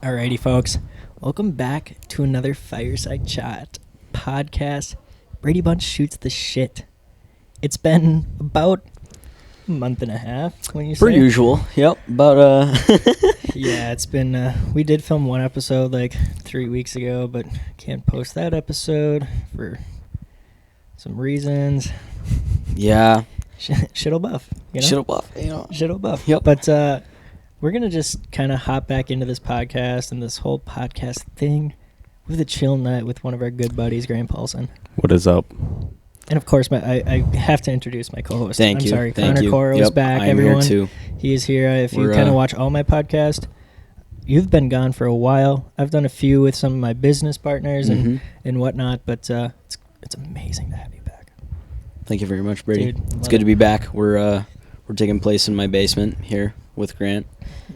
Alrighty, folks. Welcome back to another Fireside Chat podcast. Brady Bunch shoots the shit. It's been about a month and a half, when you say. Per usual. Yep. Yeah, it's been, we did film one episode like 3 weeks ago, but can't post that episode for some reasons. Yeah. Shit'll buff, you know? Shit'll buff, you know. Shit'll buff. Yep. But, we're going to just kind of hop back into this podcast and this whole podcast thing with a chill night with one of our good buddies, Grant Paulson. What is up? And of course, I have to introduce my co-host. Thank I'm you. sorry, Thank Connor you. Coro is back, I'm everyone. here too. He is here. If you We're, kind of watch all my podcasts, you've been gone for a while. I've done a few with some of my business partners and whatnot, but it's amazing to have you back. Thank you very much, Brady. Dude, It's good to be back. We're taking place in my basement here with Grant.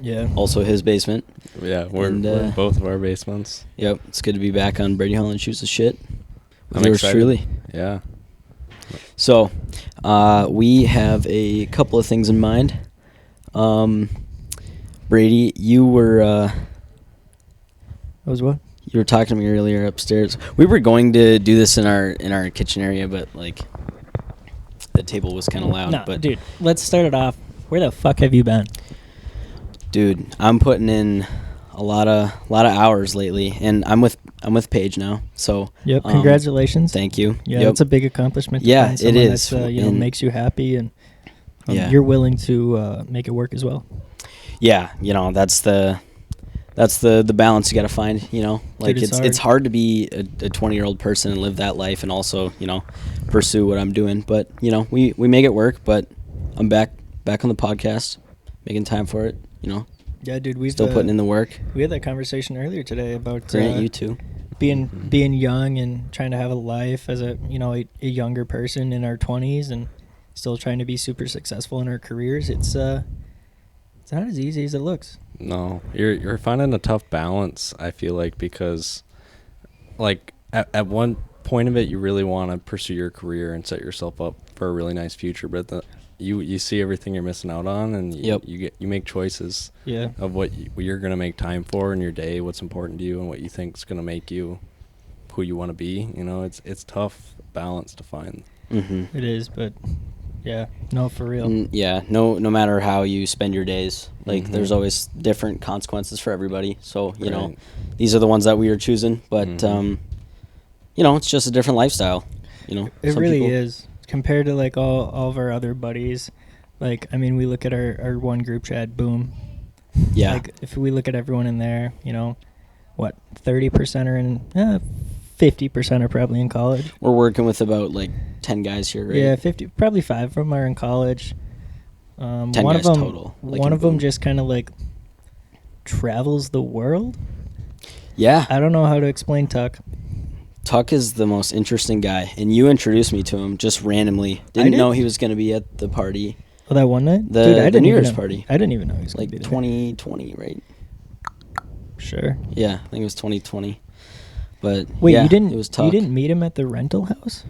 Yeah. Also his basement. Yeah, we're And, both of our basements. Yep. It's good to be back on Brady Holland Shoots the Shit. I'm Yours excited. truly. Yeah. So, we have a couple of things in mind. Brady, you were Was what? you were talking to me earlier upstairs. We were going to do this in our kitchen area, but like the table was kind of loud. No, but dude, let's start it off. Where the fuck have you been? dude, I'm putting in a lot of hours lately, and I'm with Paige now. So Yep. Congratulations. thank you. Yeah, Yep. that's a big accomplishment. To Yeah, find it someone is. That's, And- makes you happy, and Yeah. you're willing to make it work as well. Yeah, that's the balance you got to find, like Dude, it's it's hard to be a 20-year-old person and live that life and also, pursue what I'm doing, but we make it work. But I'm back on the podcast, making time for it, Yeah, dude, we've still putting in the work. We had that conversation earlier today about Grant, you too. being young and trying to have a life as a younger person in our 20s and still trying to be super successful in our careers. It's not as easy as it looks. No, you're finding a tough balance, I feel like, because like at one point of it you really want to pursue your career and set yourself up for a really nice future, but you see everything you're missing out on, and you make choices Yeah. of what you're going to make time for in your day, what's important to you, and what you think is going to make you who you want to be. It's tough balance to find. Mm-hmm. It is, but yeah, no, for real. Yeah, no matter how you spend your days, like Mhm. there's always different consequences for everybody. So Right. these are the ones that we are choosing, but it's just a different lifestyle. It Some really people- is compared to like all of our other buddies. Like, I mean, we look at our one group chat, boom. Yeah. Like, if we look at everyone in there, what, 30% are in, 50% are probably in college. We're working with about like 10 guys here, right? Yeah, 50, probably 5 of them are in college. 10 one guys of them, total, like one in of them Boone. just kind of like travels the world. Yeah. I don't know how to explain Tuck. Tuck is the most interesting guy, and you introduced me to him just randomly. Didn't did? know he was going to be at the party, Oh, that one night? The- Dude, I the didn't New even Year's know. party. I didn't even know he was going like to be there. 2020, right? Sure. Yeah, I think it was 2020. But Wait, yeah, you didn't? It was Tuck. You didn't meet him at the rental house?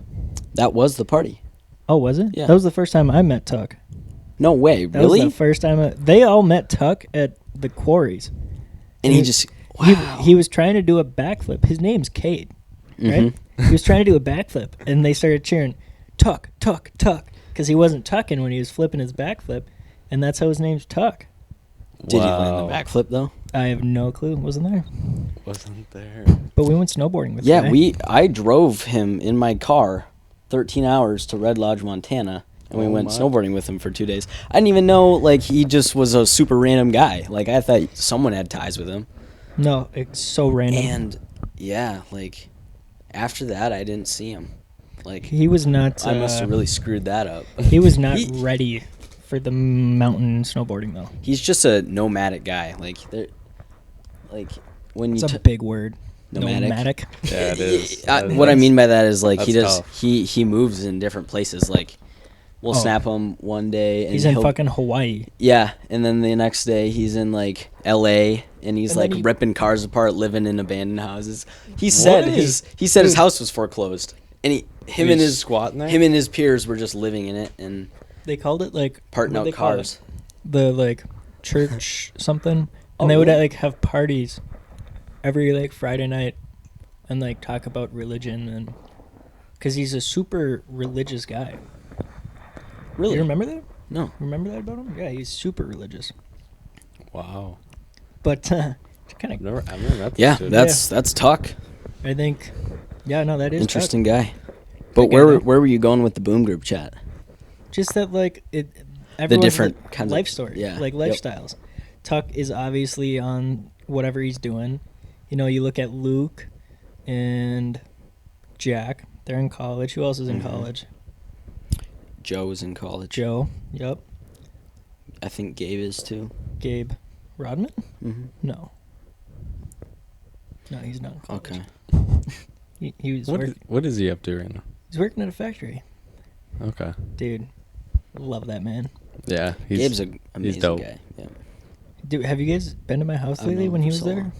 That was the party. Oh, was it? Yeah. That was the first time I met Tuck. No way, That really? was the first time they all met Tuck at the quarries. And he just He was trying to do a backflip. His name's Cade, right? Mhm. He was trying to do a backflip, and they started cheering, Tuck, Tuck, Tuck, because he wasn't tucking when he was flipping his backflip, and that's how his name's Tuck. Did he land the backflip though? I have no clue. Wasn't there? Wasn't there? But we went snowboarding with Yeah, the guy. I drove him in my car 13 hours to Red Lodge, Montana, and we Oh went my. snowboarding with him for 2 days. I didn't even know, like, he just was a super random guy. Like, I thought someone had ties with him. No, it's so random. And, yeah, like, after that, I didn't see him. Like, He was not. I must have really screwed that up. He was not He- ready for the mountain snowboarding, though. He's just a nomadic guy. Like, when you... It's a big word. Nomadic? Yeah, it is. What I mean by that is, like, That's tough. he moves in different places. Like, we'll Oh. snap him one day. And He's in he'll- fucking Hawaii. Yeah, and then the next day he's in like L.A. and he's And like then he- ripping cars apart, living in abandoned houses. He said What? his Dude. house was foreclosed, and him He's and his squatting there? him and his peers were just living in it and They called it like parting what'd out they call it? cars. The like church something, and Oh, they would really? like have parties every like Friday night and like talk about religion, and because he's a super religious guy. Really? You remember that? No. Remember that about him? Yeah, he's super religious. Wow. But kind I've of, never met this Yeah, dude. that's Tuck. I think, yeah, no, that is Interesting tough. guy. But That guy, where though. were you going with the boom group chat? Just that, like, everyone's different like, kinds of- life story, yeah, like yep. lifestyles. Tuck is obviously on whatever he's doing. You know, you look at Luke and Jack. They're in college. Who else is in Mhm. college? Joe was in college. Joe. Yep. I think Gabe is too. Gabe Rodman? Mm-hmm. No. No, he's not in college. Okay. He was working. What is he up to right now? He's working at a factory. Okay. Dude, love that man. Yeah, Gabe's an amazing dope. guy. Yeah. Dude, have you guys been to my house I've lately known when he him was so there?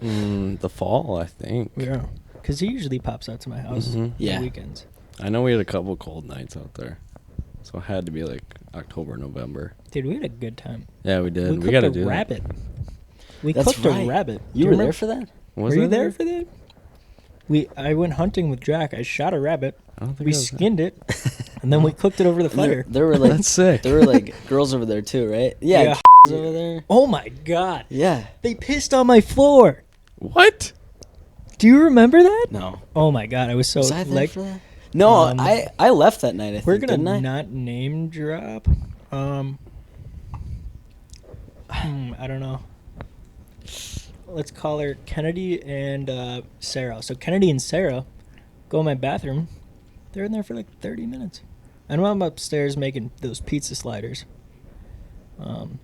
long. The fall, I think. Yeah. Because he usually pops out to my house Mhm. on Yeah. the weekends. I know we had a couple cold nights out there, so it had to be like October, November. Dude, we had a good time. Yeah, we did. We We cooked gotta a do rabbit. We That's cooked right. a rabbit. You Do were remember? there for that? that. Were you there for that? I went hunting with Jack. I shot a rabbit. I don't think We I was there. skinned it, and then we cooked it over the And there, fire. there were like That's sick. there were like girls over there too, right? Yeah, Yeah. over there. Oh my god! Yeah. They pissed on my floor. What? Do you remember that? No. Oh my god! I was so Was I there like. for that? No, Um, I left that night. I think, We're gonna didn't I? not name drop. I don't know. Let's call her Kennedy and Sarah. So Kennedy and Sarah go in my bathroom. They're in there for like 30 minutes. And while I'm upstairs making those pizza sliders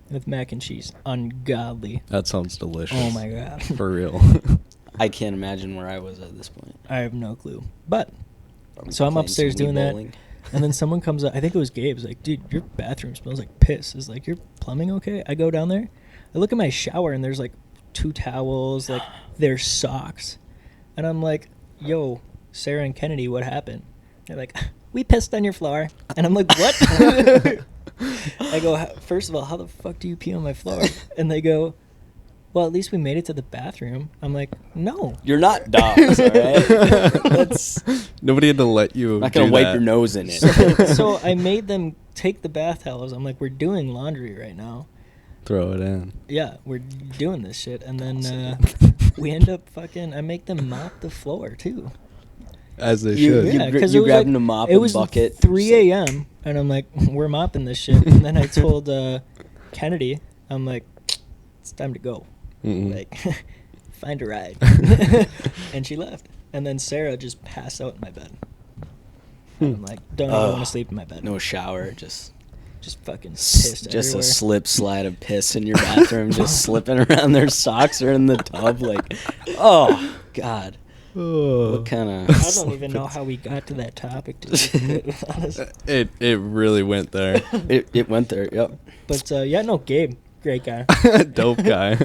with mac and cheese, ungodly. That sounds delicious. Oh my god. For real. I can't imagine where I was at this point. I have no clue. But Probably So I'm playing upstairs some Wii doing that. bowling. And then someone comes up. I think it was Gabe. He's like, dude, your bathroom smells like piss. Is like, your plumbing okay? I go down there. I look at my shower, and there's like 2 towels, like there's socks. And I'm like, yo, Sarah and Kennedy, what happened? They're like, we pissed on your floor. And I'm like, what? I go, first of all, how the fuck do you pee on my floor? And they go, well, at least we made it to the bathroom. I'm like, no. You're not dogs, all right? That's Nobody had to let you. I'm not gonna do wipe that. your nose in it. So I made them take the bath towels. I'm like, we're doing laundry right now. Throw it in. Yeah, we're doing this shit. And then we end up fucking, I make them mop the floor too. As they You- should. you- Yeah, because you it was grabbed like, a mop it and was bucket. 3 a.m. And I'm like, we're mopping this shit. And then I told Kennedy, I'm like, it's time to go. Mm-mm. Like, find a ride. And she left. And then Sarah just passed out in my bed. And I'm like, don't even want to sleep in my bed. No shower, just fucking pissed just everywhere. a slip slide of piss in your bathroom, just slipping around their socks or in the tub. Like, oh god, what kind I of? don't even know how we got to that topic, to be honest. It really went there. It went there. Yep. But yeah, no, Gabe, great guy. Dope guy.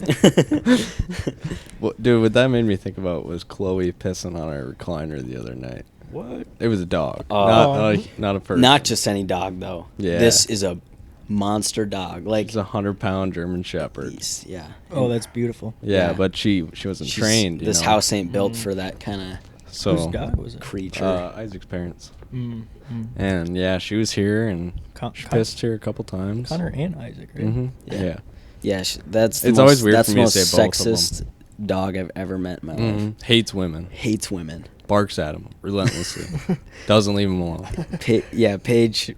Well, dude, what that made me think about was Chloe pissing on our recliner the other night. What? It was a dog, Oh. not a person. Not just any dog though. Yeah. This is a monster dog. Like, It's 100-pound German Shepherd. beast, yeah. Oh, that's beautiful. Yeah, Yeah. but she wasn't She's- trained. This you know? house ain't built Mm. for that kind of So Whose dog was it? creature. Isaac's parents. Mm. And yeah, she was here and she pissed here a couple times. Connor and Isaac, right? Mm-hmm. Yeah. Yeah. Yeah, that's the It's most, always weird that's for the me to most say both of 'em. sexist dog I've ever met in my life. Mhm. Hates women. Hates women. Barks at him relentlessly. Doesn't leave him alone. Paige,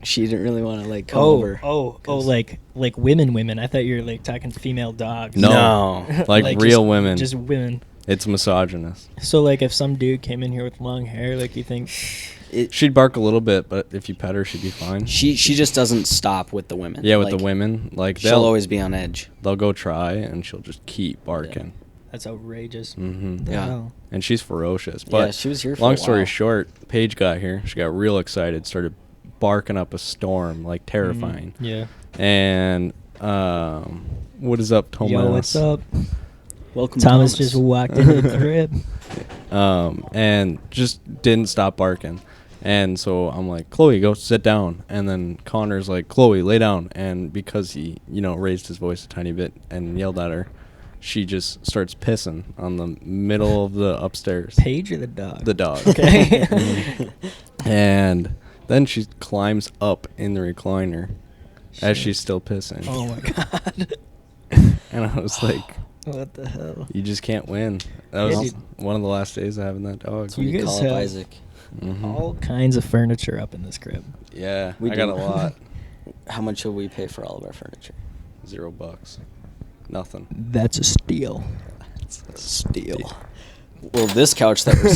she didn't really want to like come Oh, over. oh, 'cause- like women. I thought you were like talking female dogs. No. Like real just, women. Just women. It's misogynist. So like, if some dude came in here with long hair, like, you think? She'd bark a little bit, but if you pet her, she'd be fine. She just doesn't stop with the women. Yeah, with Like, the women, like she'll always be on edge. they'll go try, and she'll just keep barking. That's outrageous. Mm-hmm. The Yeah. hell? And she's ferocious. Yeah, But she was here for long a story while. short, Paige got here. She got real excited, started barking up a storm, like terrifying. Yeah. And what is up, Thomas? Yo, what's up? Welcome, Thomas just walked into the crib. And just didn't stop barking. And so I'm like, Chloe, go sit down. And then Connor's like, Chloe, lay down. And because he, raised his voice a tiny bit and yelled at her, she just starts pissing on the middle of the upstairs. Paige or the dog? The dog. Okay. And then she climbs up in the recliner as she's still pissing. Oh my god. And I was like, What the hell? you just can't win. That Yeah, was dude. one of the last days of having that dog. That's when You you guys call up have- Isaac. Mhm. All kinds of furniture up in this crib. Yeah, We I got do. a lot. How much will we pay for all of our furniture? $0. Nothing. That's a steal. Steal. Well, this couch that we're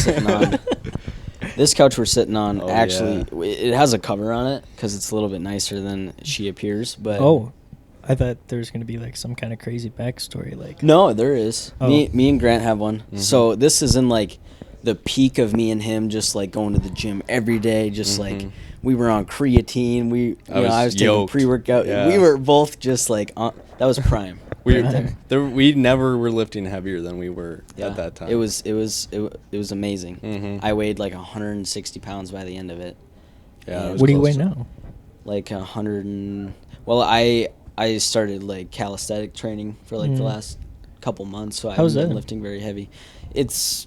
sitting on, Oh, actually, it has a cover on it because it's a little bit nicer than she appears. But Oh, I thought there was going to be like some kind of crazy backstory. Like, no, there is. Oh. Me and Grant have one. Mhm. So this is in like the peak of me and him just like going to the gym every day. Just like Mhm. we were on creatine. I was taking yoked. pre-workout. Yeah. We were both just like that was prime. We right there. we never were lifting heavier than we were Yeah. at that time. It was amazing. Mhm. I weighed like 160 pounds by the end of it. Yeah, it Yeah. was what do you close weigh to- now? Like 100 and well, I started like calisthenic training for like the Mm. last couple months, so I How's haven't been that? lifting very heavy. It's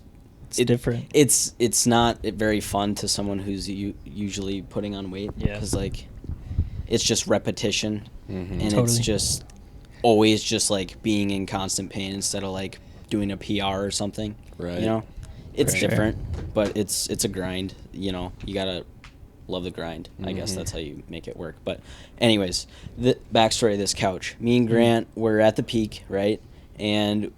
Different. It's not very fun to someone who's usually putting on weight Yeah. because like it's just repetition Mhm. and it's Totally. just always just like being in constant pain instead of like doing a PR or something. Right. You know, it's For sure. different, but it's a grind. You know, you gotta love the grind. I guess Mhm. that's how you make it work. But anyways, the backstory of this couch. Me Mm-hmm. and Grant were at the peak, right? And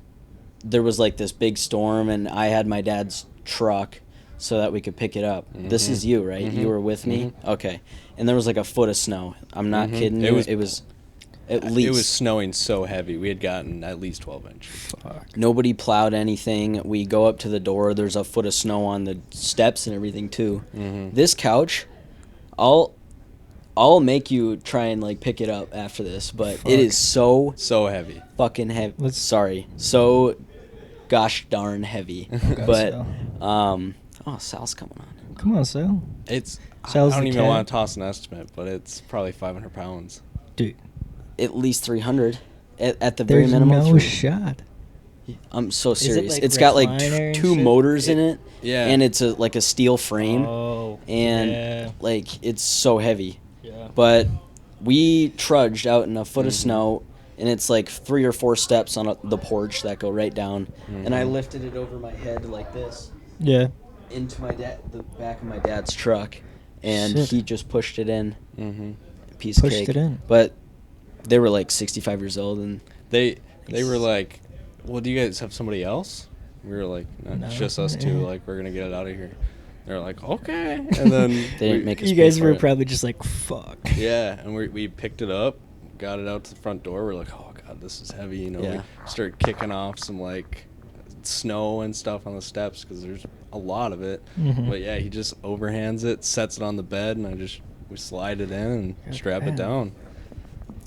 there was like this big storm, and I had my dad's truck so that we could pick it up. This Mhm. is you, right? Mhm. You were with me? Mhm. Okay. And there was like a foot of snow. I'm not Mhm. kidding It you. was- It was at least. It was snowing so heavy. We had gotten at least 12 inches. Fuck. Nobody plowed anything. We go up to the door. There's a foot of snow on the steps and everything too. Mhm. This couch, I'll make you try and like pick it up after this, but Fuck. it is so So heavy. fucking heavy. Let's- Sorry, so gosh darn heavy. Okay, but Sal. oh, Sal's coming on. Come on, Sal. It's. Sal's I don't the even cat. want to toss an estimate, but it's probably 500 pounds. Dude, At least 300 at the very there's minimum. no shot. I'm so it, serious. like, It's got like recliner and two shit? motors in it, Yeah. and it's like a steel frame, Oh, and yeah. like it's so heavy. Yeah. But we trudged out in a foot of Mhm. snow, and it's like 3 or 4 steps on the porch that go right down. And I Mhm. lifted it over my head like this Yeah. into the back of my dad's truck, and Shit. he just pushed it in. Mm-hmm. Piece Pushed of cake. it in. But they were like 65 years old, and They were like, "Well, do you guys have somebody else?" We were like, "No, it's No. just us Yeah. two. Like, we're gonna get it out of here." They're like, "Okay," and then They didn't make us You pay guys for were it. probably just like, fuck. Yeah, and we picked it up, got it out to the front door. We're like, "Oh God, this is heavy." You know, Yeah. we started kicking off some like snow and stuff on the steps because there's a lot of it. Mhm. But yeah, he just overhands it, sets it on the bed, and we slide it in and God strap damn. it down.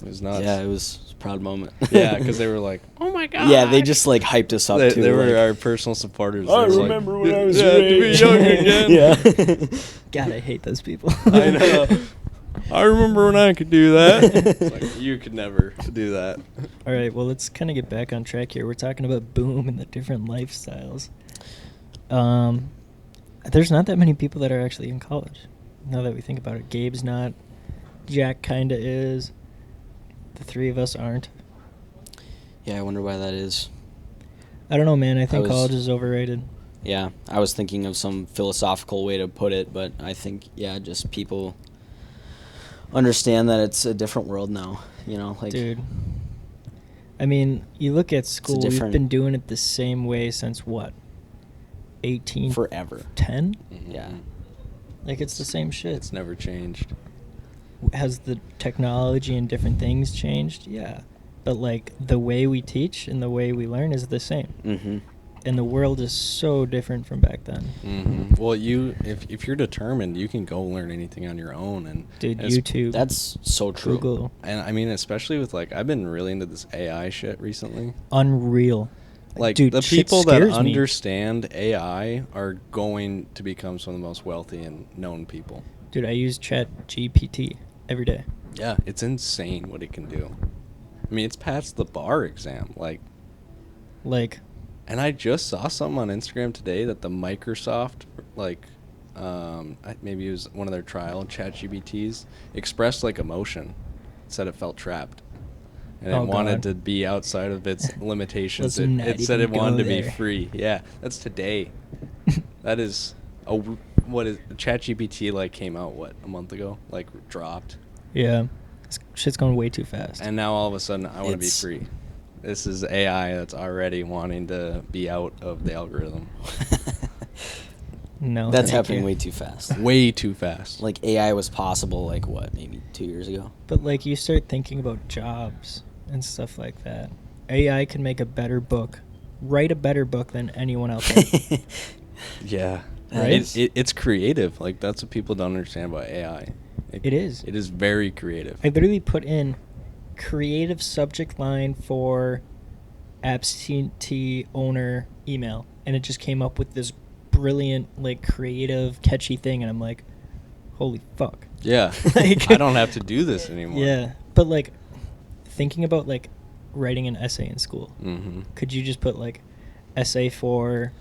It was nuts. yeah, it was a proud moment. Yeah, because they were like, "Oh my God!" Yeah, they just like hyped us up They, too. they were like- our personal supporters. I They was remember when I was yeah, your to be age." young again. Yeah. God, I hate those people. I know. I remember when I could do that. It's like, you could never do that. All right, well, let's kind of get back on track here. We're talking about boom and the different lifestyles. There's not that many people that are actually in college. Now that we think about it, Gabe's not. Jack kind of is. The three of us aren't. Yeah, I wonder why that is. I don't know, man. I think was- college is overrated. Yeah, I was thinking of some philosophical way to put it, but I think, yeah, just people understand that it's a different world now, you know? Like, Dude. I mean, you look at school, we've different- been doing it the same way since what? 18? forever. 10? Yeah. Like, it's the same shit. It's never changed. Has the technology and different things changed? Yeah. But, like, the way we teach and the way we learn is the same. Mm-hmm. And the world is so different from back then. Mm-hmm. Well, if you're determined, you can go learn anything on your own. And Dude, it's- YouTube. That's so true. Google. And I mean, especially with like, I've been really into this AI shit recently. Unreal. Like Dude, the shit people that scares me. understand AI are going to become some of the most wealthy and known people. Dude, I use Chat GPT every day. Yeah, it's insane what it can do. I mean, it's past the bar exam. Like, Like, And I just saw something on Instagram today that the Microsoft, like, maybe it was one of their trial ChatGPTs, expressed like emotion, said it felt trapped, and Oh, it wanted God. to be outside of its limitations. Let's not It said even it wanted go to be there. free. Yeah, that's today. That is what is ChatGPT like came out a month ago, like dropped, yeah, shit's going way too fast. and now all of a sudden I want to be It's- free. This is AI that's already wanting to be out of the algorithm. No, That's thank happening you. way too fast. Way too fast. Like AI was possible, like what, maybe 2 years ago? But like, you start thinking about jobs and stuff like that. AI can make a better book, write a better book than anyone else. Yeah. Right? It's creative. Like, that's what people don't understand about AI. It is. It is very creative. I literally put in creative subject line for absentee owner email, and it just came up with this brilliant, like, creative, catchy thing, and I'm like, holy fuck. Yeah. Like- I don't have to do this anymore. Yeah, but like, thinking about like writing an essay in school, Mm-hmm. could you just put like essay for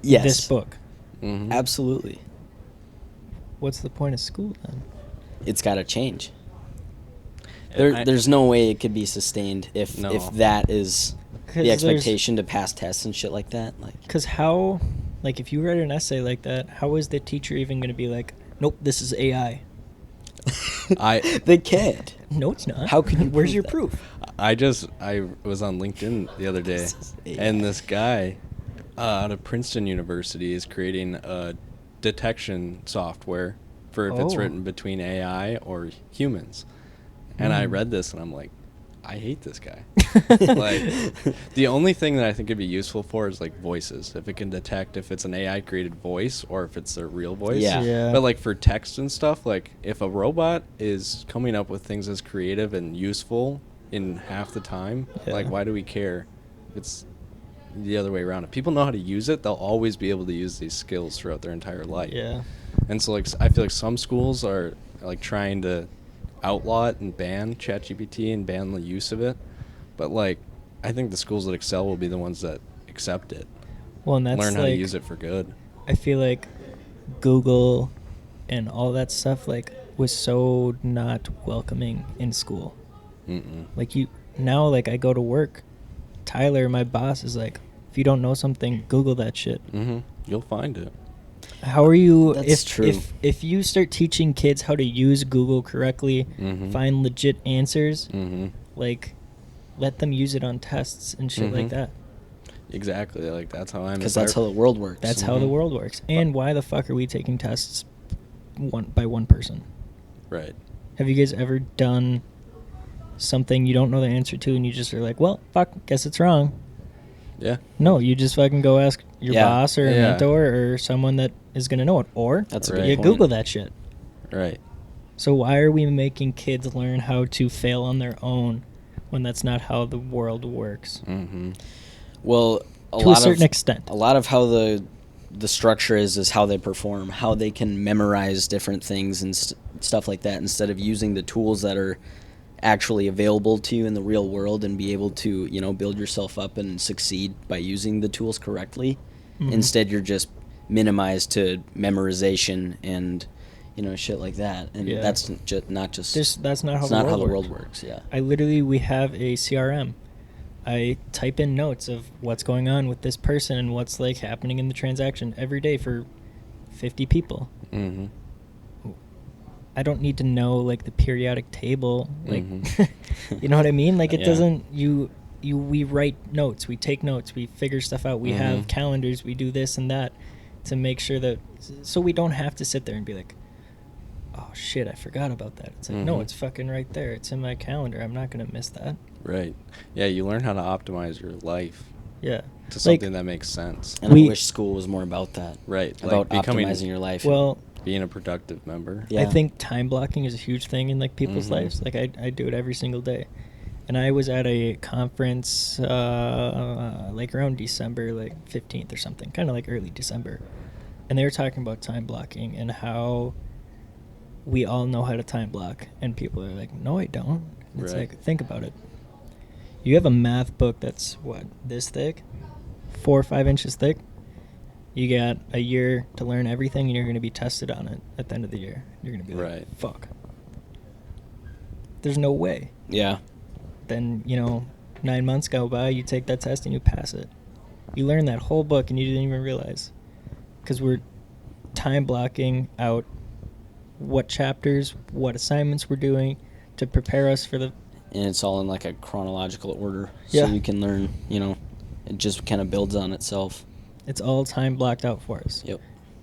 Yes. this book? Mm-hmm. Absolutely. What's the point of school then? It's got to change. I- There's no way it could be sustained if No. that is 'Cause the there's- expectation to pass tests and shit like that. Like, Because how, like, if you write an essay like that, how is the teacher even going to be like, nope, this is AI? they can't. No, it's not. How can you Where's prove your that? proof? I was on LinkedIn the other day, This is AI. and this guy out of Princeton University is creating a detection software for if it's Oh. written between AI or humans. And I Hmm. read this, and I'm like, I hate this guy. Like, the only thing that I think it'd be useful for is like voices. If it can detect if it's an AI created voice or if it's a real voice. Yeah. Yeah. But like for text and stuff, like if a robot is coming up with things as creative and useful in half the time, like Yeah. why do we care? It's the other way around. If people know how to use it, they'll always be able to use these skills throughout their entire life. Yeah. And so like I feel like some schools are like trying to outlaw it and ban ChatGPT and ban the use of it. But like I think the schools that excel will be the ones that accept it. Well, and that's Learn how like, to use it for good. I feel like Google and all that stuff like was so not welcoming in school. Mm-mm. Like now, like I go to work, Tyler, my boss, is like, if you don't know something, Google that shit. Mm-hmm. You'll find it. How are you? That's true. If you start teaching kids how to use Google correctly, Mhm. find legit answers, Mm-hmm. like let them use it on tests and shit like Mhm. that. Exactly. Like that's how I'm. because that's how the world works. That's how the Mhm. world works. And why the fuck are we taking tests by one person? Right. Have you guys ever done something you don't know the answer to and you just are like, well, fuck, guess it's wrong? Yeah. No, you just fucking go ask your Yeah. boss or a Yeah. mentor or someone that is going to know it. Or That's a Right. good you point. Google that shit. Right. So why are we making kids learn how to fail on their own when that's not how the world works? Mm-hmm. Well, To a certain extent. a lot of how the structure is how they perform, how they can memorize different things and stuff like that, instead of using the tools that are actually available to you in the real world and be able to, build yourself up and succeed by using the tools correctly. Mhm. Instead, you're just minimized to memorization and shit like that, and Yeah. that's not just That's not how it's the not world how the works. world works. Yeah. We have a CRM. I type in notes of what's going on with this person and what's like happening in the transaction every day for 50 people. Mm-hmm. I don't need to know like the periodic table, like Mhm. you know what I mean? Like it Yeah. doesn't we write notes, we take notes, we figure stuff out, we have Mhm. calendars, we do this and that to make sure that so we don't have to sit there and be like, oh shit, I forgot about that. It's like, no, Mhm. it's fucking right there. It's in my calendar. I'm not going to miss that. Right. Yeah. You learn how to optimize your life Yeah. to Like, something that makes sense. And We- I wish school was more about that. Right. About like becoming, optimizing your life. well, being a productive member. Yeah. I think time blocking is a huge thing in like people's Mhm. lives. Like I do it every single day. And I was at a conference like around December, like 15th or something, kind of like early December. And they were talking about time blocking and how we all know how to time block. And people are like, no, I don't. And it's Right. like, think about it. You have a math book that's, what, this thick? 4 or 5 inches thick? You got a year to learn everything, and you're going to be tested on it at the end of the year. You're going to be like, Right. fuck. There's no way. Yeah. Then, 9 months go by, you take that test, and you pass it. You learn that whole book, and you didn't even realize. Because we're time blocking out what chapters, what assignments we're doing to prepare us for the... And it's all in like a chronological order. Yeah. So you can learn, it just kind of builds on itself. It's all time blocked out for us. Yep.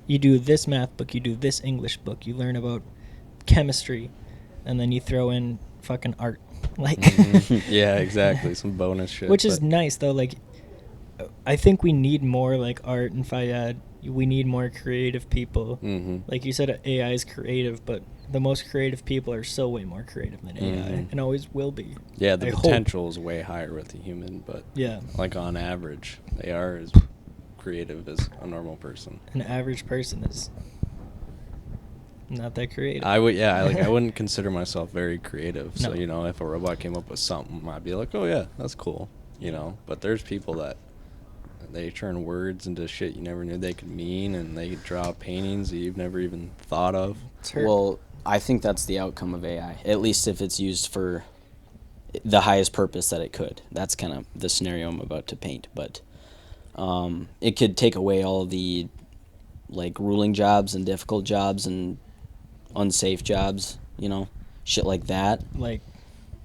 You do this math book, you do this English book, you learn about chemistry, and then you throw in fucking art. Like, Yeah, exactly. Some bonus shit. which is but- nice though. Like, I think we need more like art and Fayad. We need more creative people. Mhm. Like you said, AI is creative, but the most creative people are still way more creative than AI, Mhm. and always will be. Yeah, the I hope. potential is way higher with the human, but Yeah, like on average, they are as creative as a normal person. an average person is not that creative. I wouldn't consider myself very creative. So, No. if a robot came up with something, I'd be like, oh yeah, that's cool. But there's people that they turn words into shit you never knew they could mean, and they draw paintings that you've never even thought of. It's hurt. Well, I think that's the outcome of AI, at least if it's used for the highest purpose that it could. That's kind of the scenario I'm about to paint. But it could take away all the like ruling jobs and difficult jobs and unsafe jobs, shit like that. like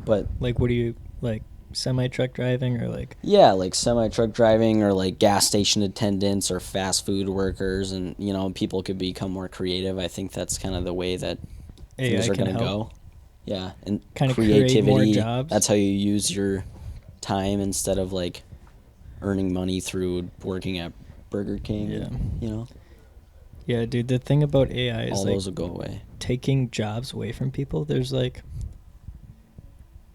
But what do you like? Semi-truck driving or like? yeah, like semi-truck driving or like gas station attendants or fast food workers, and people could become more creative. I think that's kind of the way that things AI are can going to help. go. Yeah, and Kinda create creativity. more jobs. That's how you use your time instead of like earning money through working at Burger King. Yeah. Yeah, dude. The thing about AI is all like those will go away. taking jobs away from people. There's like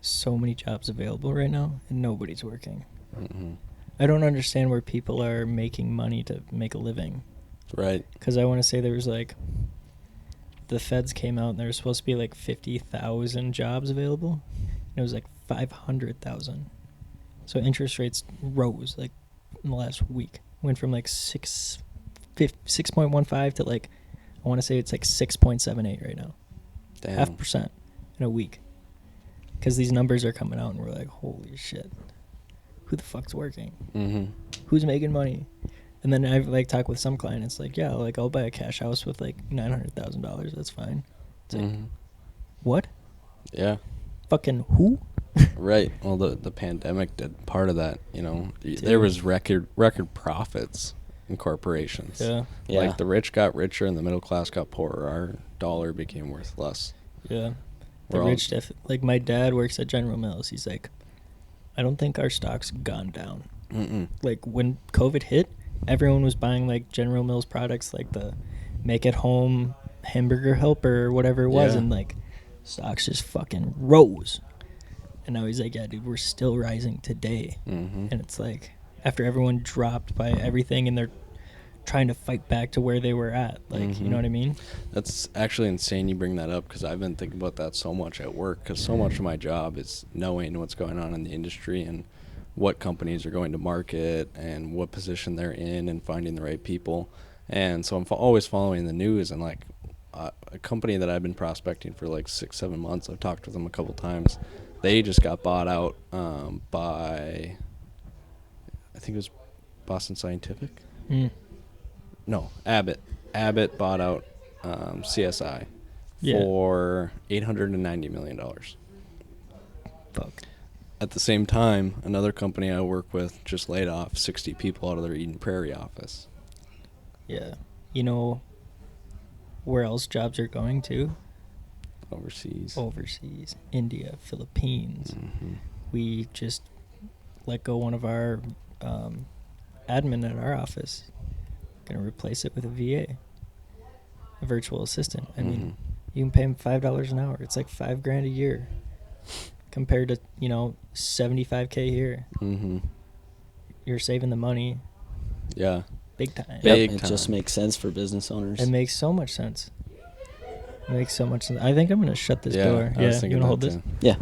so many jobs available right now, and nobody's working. Mhm. I don't understand where people are making money to make a living. Right. Because I want to say there was like, the feds came out and there was supposed to be like 50,000 jobs available. And it was like 500,000. So interest rates rose like in the last week. Went from like 6.15 to like, I want to say it's like 6.78 right now. Damn. 0.5% in a week. Because these numbers are coming out and we're like, holy shit. Who the fuck's working? Mhm. Who's making money? And then I've like talked with some clients like, yeah, like I'll buy a cash house with like $900,000. That's fine. It's like, Mhm. what? Yeah. Fucking who? Right. Well, the pandemic did part of that. There was record profits in corporations. Yeah. Yeah. Like the rich got richer and the middle class got poorer. Our dollar became worth less. Yeah. The We're all- rich like my dad works at General Mills. He's like, I don't think our stock's gone down. Mm-mm. Like when COVID hit, everyone was buying like General Mills products, like the make at home hamburger helper or whatever it was, Yeah. and like stocks just fucking rose. And now he's like, yeah, dude, we're still rising today. Mhm. And it's like after everyone dropped by everything and they're trying to fight back to where they were at, like, you know Mhm. what I mean? That's actually insane you bring that up, because I've been thinking about that so much at work, because so much of my job is knowing what's going on in the industry and what companies are going to market and what position they're in and finding the right people. And so I'm always following the news, and like a company that I've been prospecting for like 6-7 months, I've talked with them a couple times. They just got bought out by, I think it was Boston Scientific. Mm. No, Abbott. Abbott bought out CSI Yeah. for $890 million. Fuck. At the same time, another company I work with just laid off 60 people out of their Eden Prairie office. Yeah. You know where else jobs are going to? Overseas. Overseas. India, Philippines. Mhm. We just let go one of our admin at our office. Gonna replace it with a VA, a virtual assistant. I mean, Mhm. you can pay him $5 an hour. It's like $5,000 a year, compared to $75K here. Mhm. You're saving the money, Yeah. big time. Big It just time. makes sense for business owners. It makes so much sense. It makes so much sense. I think I'm gonna shut this Yeah, door. I was You thinking wanna hold that this? too. Yeah.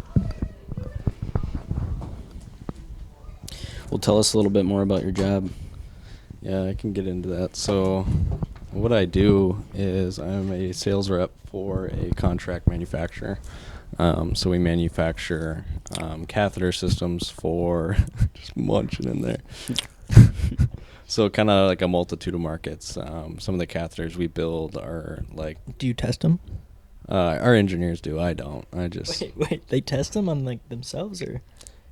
Well, tell us a little bit more about your job. Yeah, I can get into that. So, what I do is I'm a sales rep for a contract manufacturer. So we manufacture catheter systems for just munching in there. So kind of like a multitude of markets. Some of the catheters we build are like. Do you test them? Our engineers do. I don't. I just. Wait. They test them on like themselves or?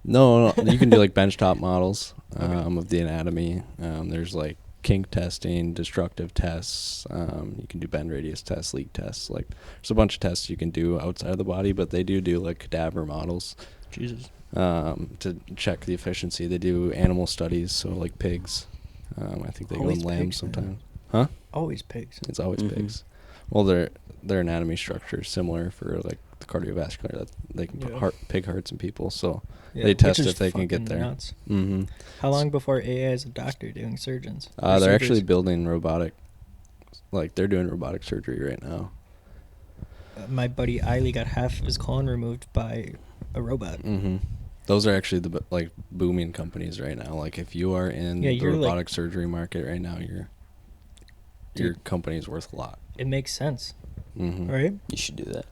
No. You can do like benchtop models of the anatomy. There's like kink testing, destructive tests. You can do bend radius tests, leak tests. Like there's a bunch of tests you can do outside of the body, but they do like cadaver models. Jesus. To check the efficiency. They do animal studies, so like pigs. I think they Always go in lambs pigs, sometimes. man. Huh? Always pigs. It's always Mhm. pigs. Well, their anatomy structure is similar for like the cardiovascular. That they can Yeah. put pig hearts in people, so Yeah, they which test is if they can get fucking there. nuts. Mm-hmm. How long before AA is a doctor doing surgeons? Or They're actually surgeries? building robotic. Like they're doing robotic surgery right now. My buddy Eiley got half of his colon removed by a robot. Mm-hmm. Those are actually the like booming companies right now. Like if you are in Yeah, the you're, like- robotic surgery market right now, your Dude. company's worth a lot. It makes sense, Mm-hmm. right? You should do that.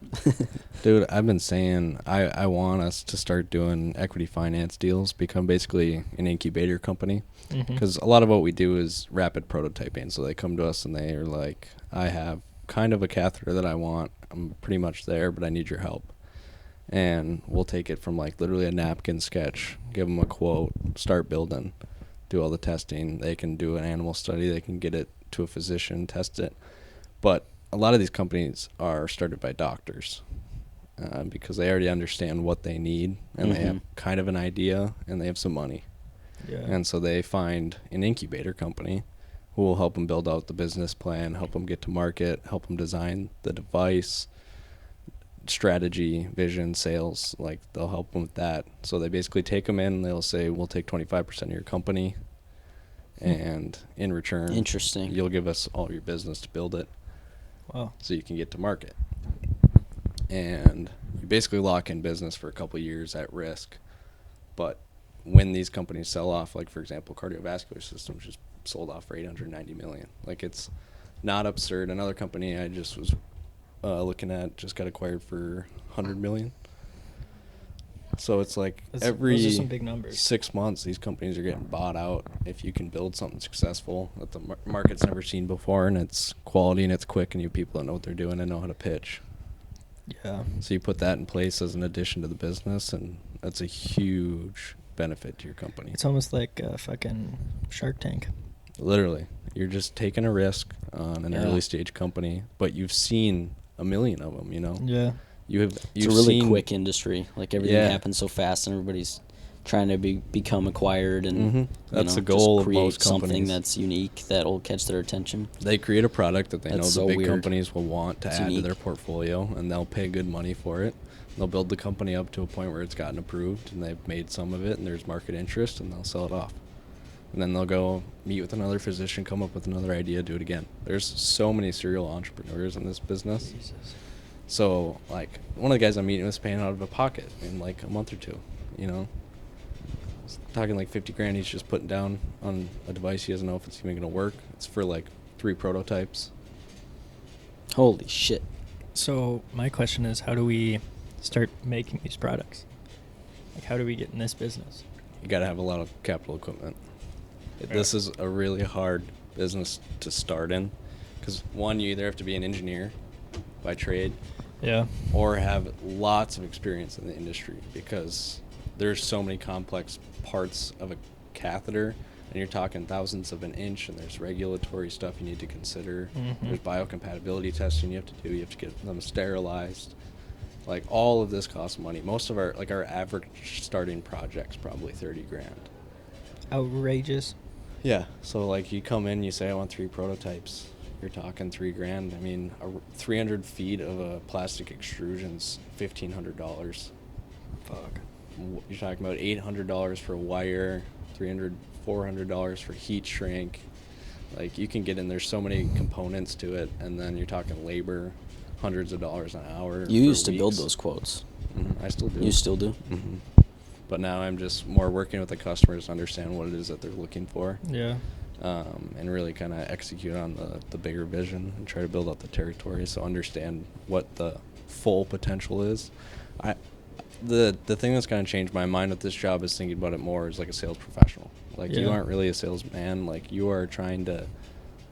Dude, I've been saying I want us to start doing equity finance deals, become basically an incubator company. Mhm. Because a lot of what we do is rapid prototyping. So they come to us and they are like, I have kind of a catheter that I want. I'm pretty much there, but I need your help. And we'll take it from like literally a napkin sketch, give them a quote, start building, do all the testing. They can do an animal study. They can get it to a physician, test it. But a lot of these companies are started by doctors because they already understand what they need and they have kind of an idea and they have some money. Yeah. And so they find an incubator company who will help them build out the business plan, help them get to market, help them design the device, strategy, vision, sales. Like they'll help them with that. So they basically take them in and they'll say, we'll take 25% of your company. And in return, Interesting. you'll give us all your business to build it Wow. so you can get to market. And you basically lock in business for a couple of years at risk. But when these companies sell off, like for example, cardiovascular systems just sold off for $890 million. Like it's not absurd. Another company I just was looking at just got acquired for $100 million. So it's like Those every are some big numbers. 6 months, these companies are getting bought out. If you can build something successful that the market's never seen before, and it's quality and it's quick, and you people that know what they're doing and know how to pitch. Yeah. So you put that in place as an addition to the business, and that's a huge benefit to your company. It's almost like a fucking Shark Tank. Literally, you're just taking a risk on an Yeah. early stage company, but you've seen a million of them. You know, Yeah. It's you've a really seen, quick industry. Like everything Yeah. happens so fast, and everybody's trying to become acquired, and Mhm. you That's know, the goal just of create most something companies. that's unique that'll catch their attention. They create a product that they know That's the so big weird. companies will want to It's add to unique. their portfolio, and they'll pay good money for it. They'll build the company up to a point where it's gotten approved, and they've made some of it, and there's market interest, and they'll sell it off. And then they'll go meet with another physician, come up with another idea, do it again. There's so many serial entrepreneurs in this business. Jesus. So, like, one of the guys I'm meeting with is paying out of a pocket in, like, a month or two, you know? He's talking, like, 50 grand he's just putting down on a device he doesn't know if it's even going to work. It's for, like, 3 prototypes. Holy shit! So my question is, how do we start making these products? Like, how do we get in this business? You got to have a lot of capital equipment. This is a really hard business to start in because, one, you either have to be an engineer by trade Yeah. or have lots of experience in the industry because there's so many complex parts of a catheter, and you're talking thousands of an inch, and there's regulatory stuff you need to consider. Mhm. There's biocompatibility testing you have to do. You have to get them sterilized. Like, all of this costs money. Most of our average starting project's probably 30 grand. Outrageous. Yeah. So, like, you come in, you say, I want 3 prototypes. You're talking 3 grand. I mean, 300 feet of a plastic extrusion's $1,500. Fuck. You're talking about $800 for wire, $400 for heat shrink. Like, you can get in, there's so many components to it, and then you're talking labor, hundreds of dollars an hour. You for used to build weeks. those quotes. I still do. You still do? hmm But now I'm just more working with the customers to understand what it is that they're looking for. Yeah. And really kind of execute on the bigger vision and try to build out the territory, so understand what the full potential is. The thing that's kind of changed my mind with this job is thinking about it more as like a sales professional. Like, you aren't really a salesman. Like, you are trying to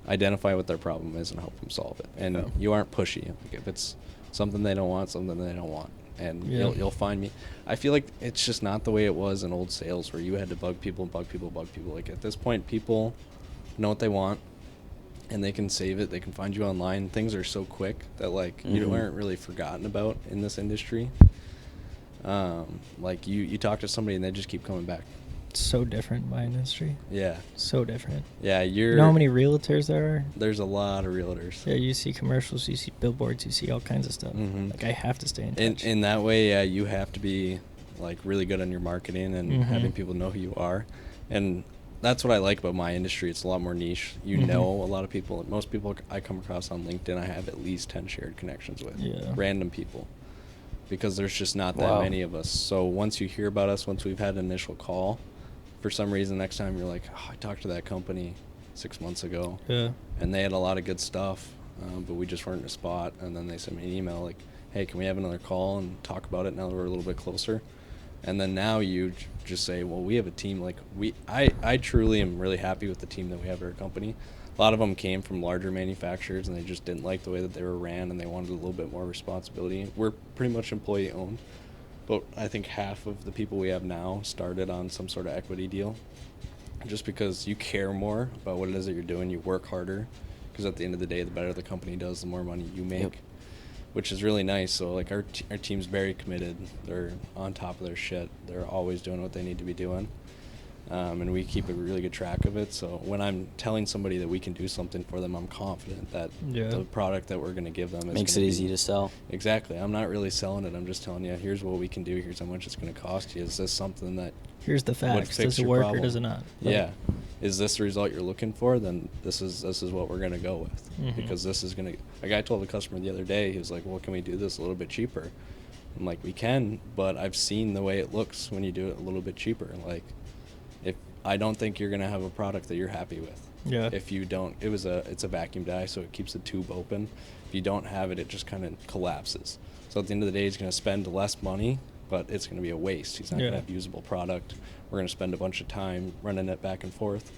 identify what their problem is and help them solve it. And you aren't pushy. Like, if it's something they don't want, and you'll find me. I feel like it's just not the way it was in old sales, where you had to bug people. Like, at this point, people know what they want, and they can save it. They can find you online. Things are so quick that, like, you aren't really forgotten about in this industry. Like, you talk to somebody and they just keep coming back. So different, my industry. Yeah. So different. Yeah, you know how many realtors there are? There's a lot of realtors. Yeah, you see commercials, you see billboards, you see all kinds of stuff. Like, I have to stay in touch. In that way, yeah, you have to be, like, really good on your marketing and having people know who you are. And that's what I like about my industry. It's a lot more niche. You know a lot of people. Most people I come across on LinkedIn, I have at least 10 shared connections with. Yeah. Random people. Because there's just not that many of us. So once you hear about us, once we've had an initial call, for some reason next time you're like, I talked to that company 6 months ago. Yeah. And they had a lot of good stuff, but we just weren't in a spot. And then they sent me an email like, hey, can we have another call and talk about it now that we're a little bit closer? And then now you just say, well, we have a team. Like, I truly am really happy with the team that we have at our company. A lot of them came from larger manufacturers, and they just didn't like the way that they were ran, and they wanted a little bit more responsibility. We're pretty much employee-owned, but I think half of the people we have now started on some sort of equity deal, just because you care more about what it is that you're doing. You work harder, because at the end of the day, the better the company does, the more money you make. Yep. Which is really nice. So, like, our team's very committed. They're on top of their shit. They're always doing what they need to be doing. And we keep a really good track of it. So when I'm telling somebody that we can do something for them, I'm confident that the product that we're going to give them makes it easy to sell. Exactly. I'm not really selling it. I'm just telling you, here's what we can do. Here's how much it's going to cost you. Is this something that here's the facts. Does it work or does it not? Right. Yeah. Is this the result you're looking for? Then this is what we're going to go with. Because this is going to – like, I told a customer the other day, he was like, well, can we do this a little bit cheaper? I'm like, we can, but I've seen the way it looks when you do it a little bit cheaper. Like, I don't think you're going to have a product that you're happy with. Yeah. If you don't, it's a vacuum die, so it keeps the tube open. If you don't have it, it just kind of collapses. So at the end of the day, he's going to spend less money, but it's going to be a waste. He's not going to have usable product. We're going to spend a bunch of time running it back and forth.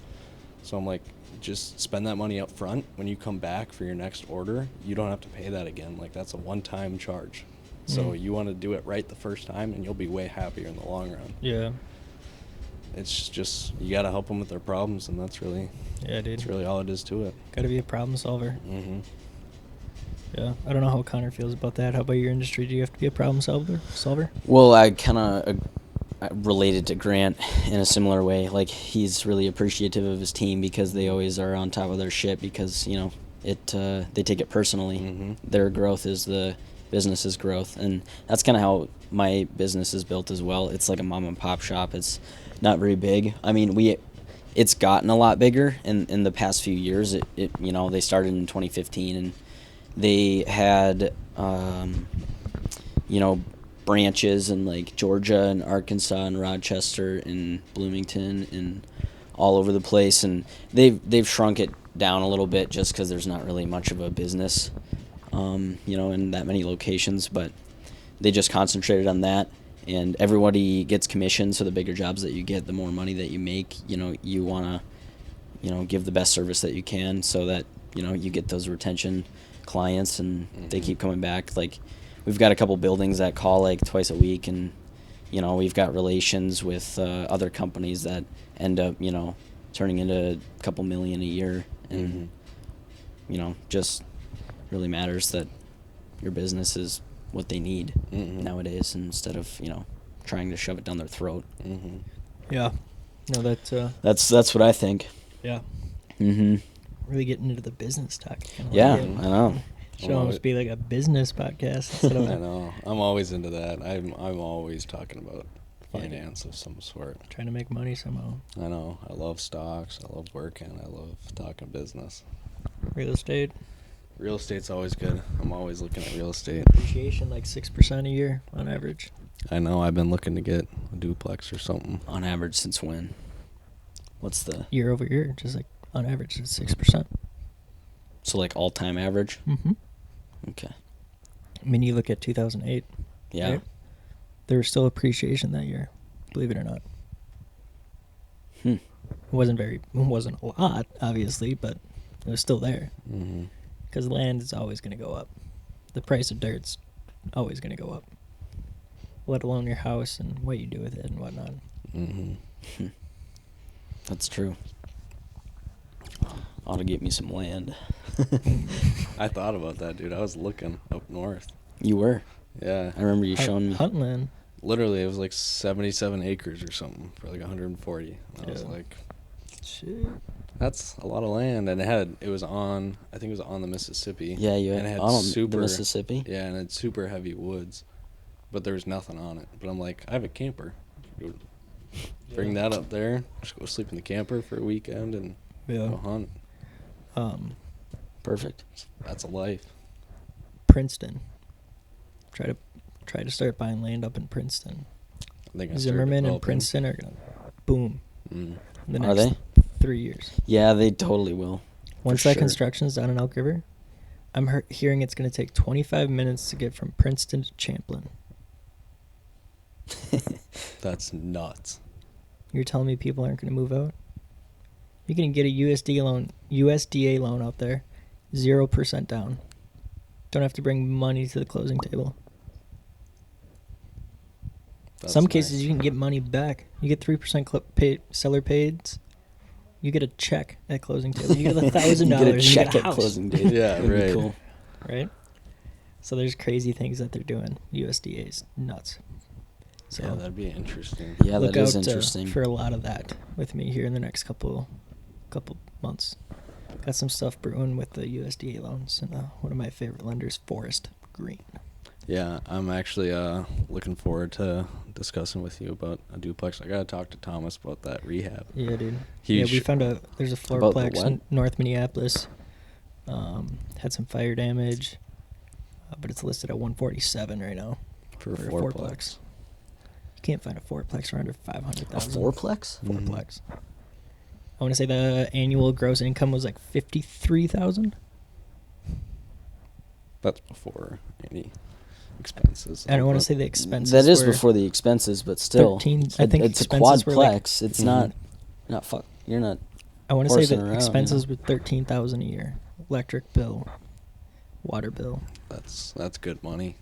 So I'm like, just spend that money up front. When you come back for your next order, you don't have to pay that again. Like, that's a one-time charge. So you want to do it right the first time, and you'll be way happier in the long run. Yeah. It's just, you got to help them with their problems, and that's really, that's really all it is to it. Got to be a problem solver. Yeah. I don't know how Connor feels about that. How about your industry? Do you have to be a problem solver? Well, I kind of related to Grant in a similar way. Like, he's really appreciative of his team because they always are on top of their shit because, you know, they take it personally. Their growth is the business's growth, and that's kind of how my business is built as well. It's like a mom and pop shop. It's not very big. I mean, it's gotten a lot bigger in the past few years. It you know, they started in 2015, and they had you know, branches in like Georgia and Arkansas and Rochester and Bloomington and all over the place, and they've shrunk it down a little bit just because there's not really much of a business you know, in that many locations, but they just concentrated on that, and everybody gets commission, so the bigger jobs that you get, the more money that you make, you know, you want to, you know, give the best service that you can so that, you know, you get those retention clients and they keep coming back. Like, we've got a couple buildings that call like twice a week, and, you know, we've got relations with other companies that end up, you know, turning into a couple million a year, and you know, just really matters that your business is what they need nowadays, instead of, you know, trying to shove it down their throat. Yeah. No, that's what I think. Yeah. Really getting into the business talk. Yeah, I know. Should almost be like a business podcast instead of I know. I'm always into that. I'm always talking about finance of some sort. Trying to make money somehow. I know. I love stocks. I love working. I love talking business. Real estate. Real estate's always good. I'm always looking at real estate. Appreciation like 6% a year on average. I know. I've been looking to get a duplex or something. On average, since when? What's the Year over year, just like on average, it's 6%. so like all time average? Mm-hmm. Okay. I mean, you look at 2008. Yeah. Right? There was still appreciation that year, believe it or not. Hmm. It wasn't a lot, obviously, but it was still there. Mm-hmm. Because land is always going to go up. The price of dirt's always going to go up. Let alone your house and what you do with it and whatnot. Mm-hmm. That's true. Ought to get me some land. I thought about that, dude. I was looking up north. You were. Yeah. I remember you showing me. Hunt land. Literally, it was like 77 acres or something for like 140. I was Yeah. like, Shit. that's a lot of land. And it was on, I think it was on the Mississippi. Yeah, you and it had had on super, the Mississippi. Yeah, and it had super heavy woods, but there was nothing on it. But I'm like, I have a camper. Bring that up there. Just go sleep in the camper for a weekend and go hunt. Perfect. That's a life. Princeton. Try to start buying land up in Princeton. I think I started Zimmerman and developing. Princeton are gonna boom. Mm. In the Are next they? 3 years. Yeah, they totally will. Once For that sure. construction's done in Elk River, I'm hearing it's going to take 25 minutes to get from Princeton to Champlin. That's nuts. You're telling me people aren't going to move out? You can get a USDA loan out there, 0% down. Don't have to bring money to the closing table. That's Some nice. cases you can get money back. You get 3% seller pays. You get a check at closing table. You get $1,000. You get a and check you get a at house. closing date. Yeah, That'd be right. cool. Right? So there's crazy things that they're doing. USDA's nuts. So Yeah, that'd be interesting. Yeah, look that is out interesting. for a lot of that with me here in the next couple months. Got some stuff brewing with the USDA loans, and one of my favorite lenders, Forest Green. Yeah, I'm actually looking forward to discussing with you about a duplex. I gotta talk to Thomas about that rehab. Yeah, dude. Huge. Yeah, we found there's a About the floorplex what? in North Minneapolis. Had some fire damage, but it's listed at 147 right now For a a fourplex. You can't find a fourplex for under A 500,000. fourplex? Mhm. Fourplex. I want to say the annual gross income was like 53,000. That's before any expenses. I don't want to say the expenses. That is were before the expenses, but still, 13. I think it's a expenses were like- quadplex. It's Mhm. not fuck. You're not. I want to say horsing the around, expenses you were 13,000 a year. Electric bill, water bill. That's good money.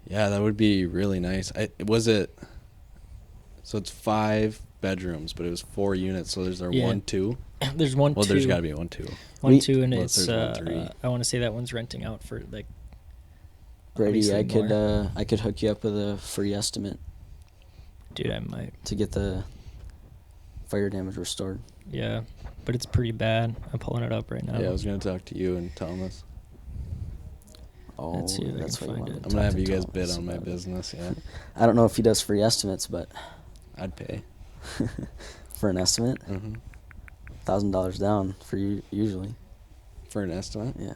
Yeah, that would be really nice. So it's 5 bedrooms, but it was 4 units. So there's there Yeah. 1, 2. There's one, Well, two. there's got to be 1, 2. One, We- two, and Unless it's. there's 1, 3. I want to say that one's renting out for like. Brady, obviously I could hook you up with a free estimate Dude, I might. to get the fire damage restored. Yeah, but it's pretty bad. I'm pulling it up right now. Yeah, I was gonna talk to you and Thomas. Oh, Let's see if I that's can what you find wanted it. to I'm gonna talk have to you guys Thomas bid on my about it. business. Yeah, I don't know if he does free estimates, but I'd pay. for an estimate, Mm-hmm. $1,000 down for you usually. For an estimate. Yeah,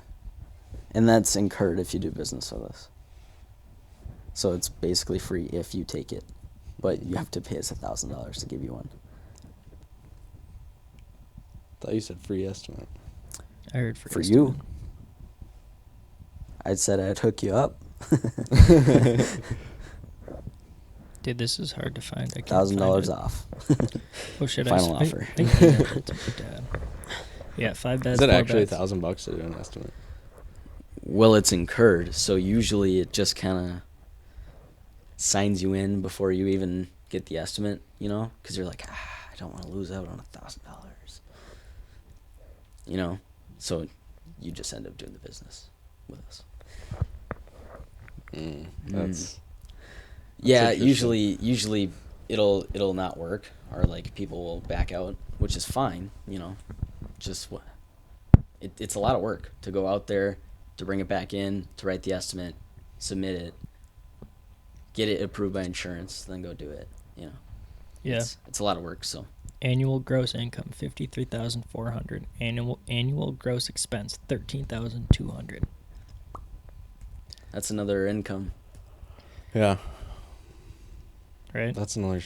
and that's incurred if you do business with us. So it's basically free if you take it, but you have to pay us $1,000 to give you one. Thought you said free estimate. I heard For you. I said I'd hook you up. Dude, this is hard to find. I can't $1,000 find it. off. Oh shit! Final I offer. think I emailed it to my dad. Yeah, 5 beds. Is it 4 actually beds. $1,000 to do an estimate? Well, it's incurred, so usually it just kind of signs you in before you even get the estimate, you know, because you're like, I don't want to lose out on $1,000, you know, so you just end up doing the business with us. That's Yeah, interesting. usually it'll not work, or like people will back out, which is fine, you know. Just what it's a lot of work to go out there, to bring it back in, to write the estimate, submit it, get it approved by insurance, then go do it, you know. Yeah. It's a lot of work, so Annual gross income 53,400. Annual gross expense 13,200. that's another income. Yeah. right? That's another.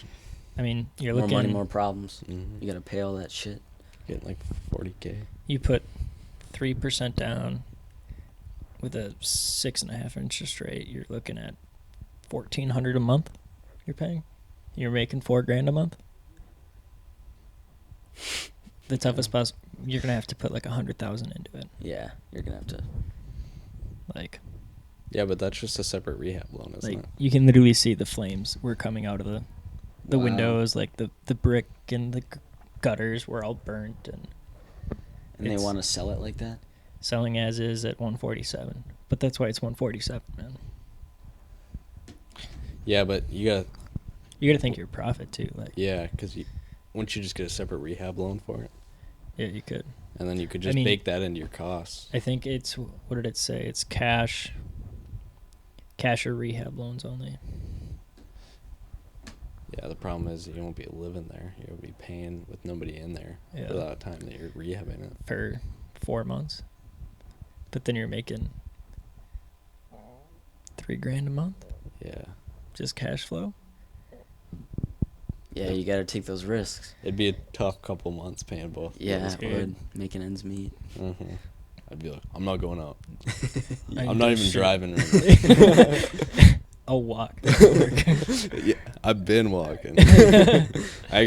I mean, you're More looking. money, more problems. Mhm. You gotta pay all that shit. Getting like 40K. You put 3% down with a 6.5 interest rate. You're looking at $1,400 a month. You're paying. You're making $4,000 a month. The toughest possible. You're gonna have to put like 100,000 into it. Yeah, you're gonna have to. Like, Yeah, but that's just a separate rehab loan, isn't like it? you can literally see the flames were coming out of the Wow. windows. Like the brick and the gutters were all burnt, and And they It's- want to sell it like that? selling as is at 147. But that's why it's 147, man. Yeah, but you got. You got to think your profit too. Like, Yeah, because wouldn't you just get a separate rehab loan for it? yeah, you could. And then you could I just mean, bake that into your costs. I think it's, what did it say? It's cash or rehab loans only. Yeah, the problem is you won't be living there. You'll be paying with nobody in there Yeah. for that time that you're rehabbing it. For 4 months. But then you're making $3,000 a month, Yeah. just cash flow. Yeah, you gotta take those risks. It'd be a tough couple months paying both. of Yeah, those. it Dude. would. Making ends meet. Mhm. I'd be like, I'm not going out. I I'm do not even shit. driving. Right I'll walk to work. now. Yeah, I've been walking. I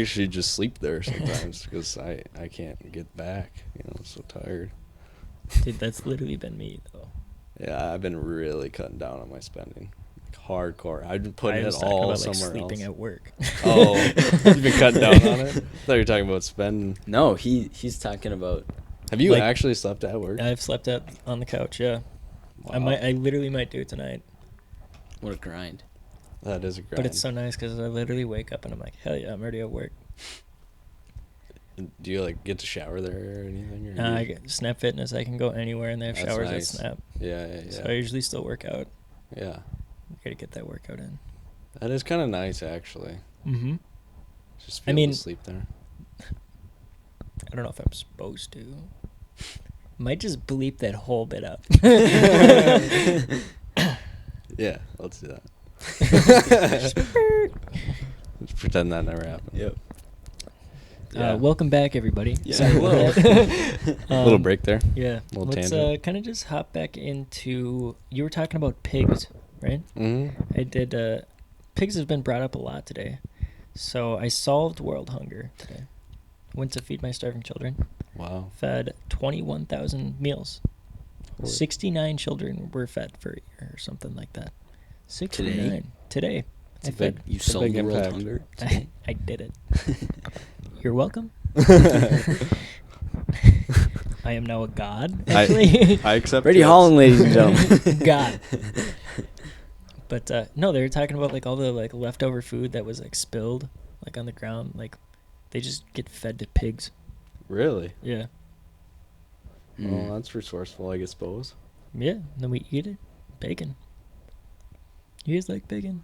actually just sleep there sometimes because I can't get back. You know, I'm so tired. Dude, that's literally been me, though. Yeah, I've been really cutting down on my spending. Like, hardcore. I've been putting I it was talking all about, like, somewhere sleeping else. at work. Oh, you've been cutting down on it? I thought you were talking about spending. No, he's talking about. Have you Like- actually slept at work? I've slept out on the couch, yeah. Wow. I literally might do it tonight. What a grind. That is a grind. But it's so nice because I literally wake up and I'm like, hell yeah, I'm already at work. Do you like get to shower there or anything? Or do I you- get Snap Fitness. I can go anywhere and they have That's showers nice. at Snap. Yeah, yeah, yeah. So I usually still work out. Yeah. Gotta get that workout in. That is kind of nice, actually. Mm-hmm. Just I be able mean- to sleep there. I don't know if I'm supposed to. Might just bleep that whole bit up. Yeah, let's do that. Let's pretend that never happened. Yep. Welcome back, everybody. Yeah, Sorry about that. Little break there. Yeah. Little Let's tangent. kind of just hop back into. You were talking about pigs, right? Mm-hmm. I did. Pigs have been brought up a lot today, so I solved world hunger today. Went to feed my starving children. Wow. Fed 21,000 meals. Holy- 69 children were fed for a year or something like that. 69 today. It's I a big- fed. You It's a sold big the world impact. hunger. I did it. You're welcome. I am now a god. Actually, I accept. Brady yes. Holland, ladies and gentlemen. God. But no, they were talking about like all the like leftover food that was like spilled like on the ground. Like they just get fed to pigs. Really? Yeah, Well, that's resourceful, I suppose. yeah. And then we eat it. Bacon. You guys like bacon?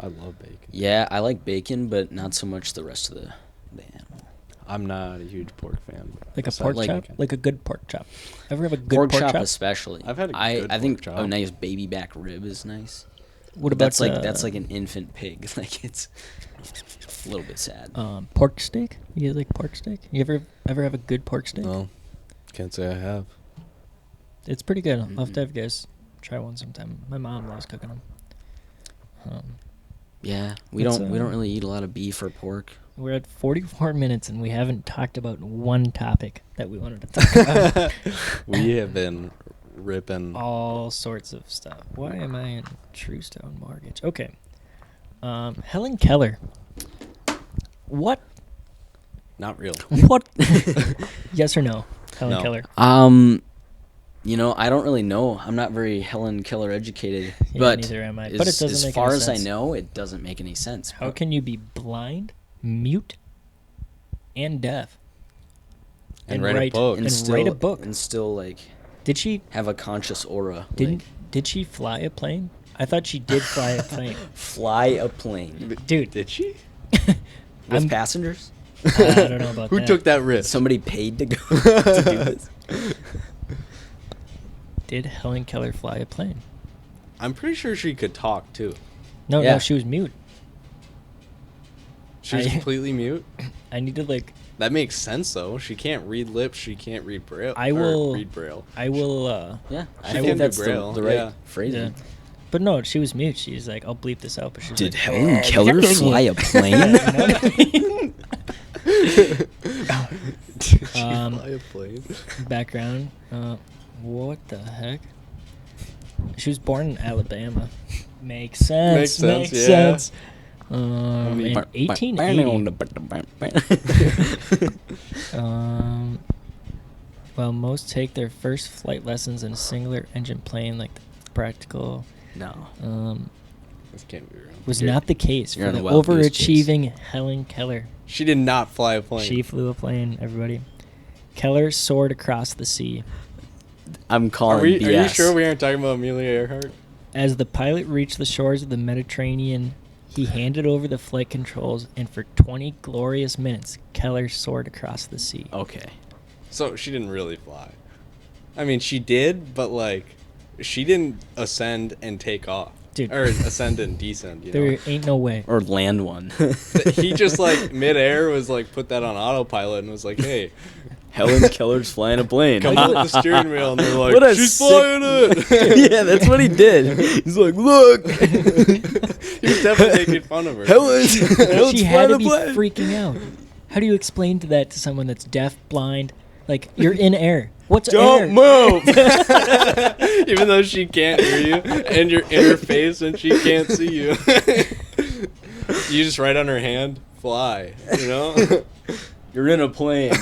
I love bacon. Yeah, I like bacon, but not so much the rest of the animal. I'm not a huge pork fan. Like a Aside pork like- chop? bacon. Like a good pork chop. Ever have a good Pork, pork, chop, chop? especially. I've had a good I think pork a chop. nice baby back rib is nice. What But about that's like an infant pig. Like it's a little bit sad. pork steak? You guys like pork steak? You ever have a good pork steak? No, can't say I have. It's pretty good. I'll have to Mm-mm. have you guys try one sometime. My mom loves cooking them. Yeah, we It's, don't really eat a lot of beef or pork. We're at 44 minutes and we haven't talked about one topic that we wanted to talk about. We have been ripping. All sorts of stuff. Why am I in Truestone Mortgage? Okay. Helen Keller. What? Not real. What? Yes or no? Helen No. Keller. You know, I don't really know. I'm not very Helen Keller educated, Yeah, but neither am I. But it doesn't as make far any as sense. I know, it doesn't make any sense. How can you be blind, mute, and deaf? And write a book. And still, write a book. and still like Did she? have a conscious aura? Did she fly a plane? I thought she did fly a plane. Fly a plane Dude, Did she? with I'm- passengers? I don't know about Who that. took that risk? Somebody paid to go to do this. Did Helen Keller fly a plane? I'm pretty sure she could talk too. No, Yeah. no, she was mute. She was I- completely mute. I need to like. That makes sense though. She can't read lips. She can't read braille. I or will- read braille. I will. Yeah, I I will think do that's Braille, the right yeah. phrasing. Yeah. But no, she was mute. She's like, I'll bleep this out. But she's Did like, Helen Keller fly a plane? Did she Um, fly a plane? Background. What the heck? She was born in Alabama. Makes sense. Makes sense, Makes yeah. sense. In 1880. Well, most take their first flight lessons in a singular engine plane, like the practical. No. This can't be real. Was You're- not the case you're for on the the Wild Goose overachieving Helen Keller. She did not fly a plane. She flew a plane, everybody. Keller soared across the sea. I'm calling Are you BS. sure we aren't talking about Amelia Earhart? As the pilot reached the shores of the Mediterranean, he handed over the flight controls, and for 20 glorious minutes, Keller soared across the sea. Okay. So she didn't really fly. I mean, she did, but like, she didn't ascend and take off. Dude. Or ascend and descend, you There know? ain't no way. Or land one. He just like midair was like put that on autopilot and was like, "Hey, Helen Keller's flying a plane. come with the steering wheel," and they're like, What a "She's sick- flying it." Yeah, that's what he did. He's like, look. He was definitely making fun of her. Helen's She had to be freaking out. How do you explain to that to someone that's deaf, blind? Like, you're in air. What's air? Don't move. Even though she can't hear you, and you're in her face and she can't see you. You just write on her hand, "Fly." You know. You're in a plane.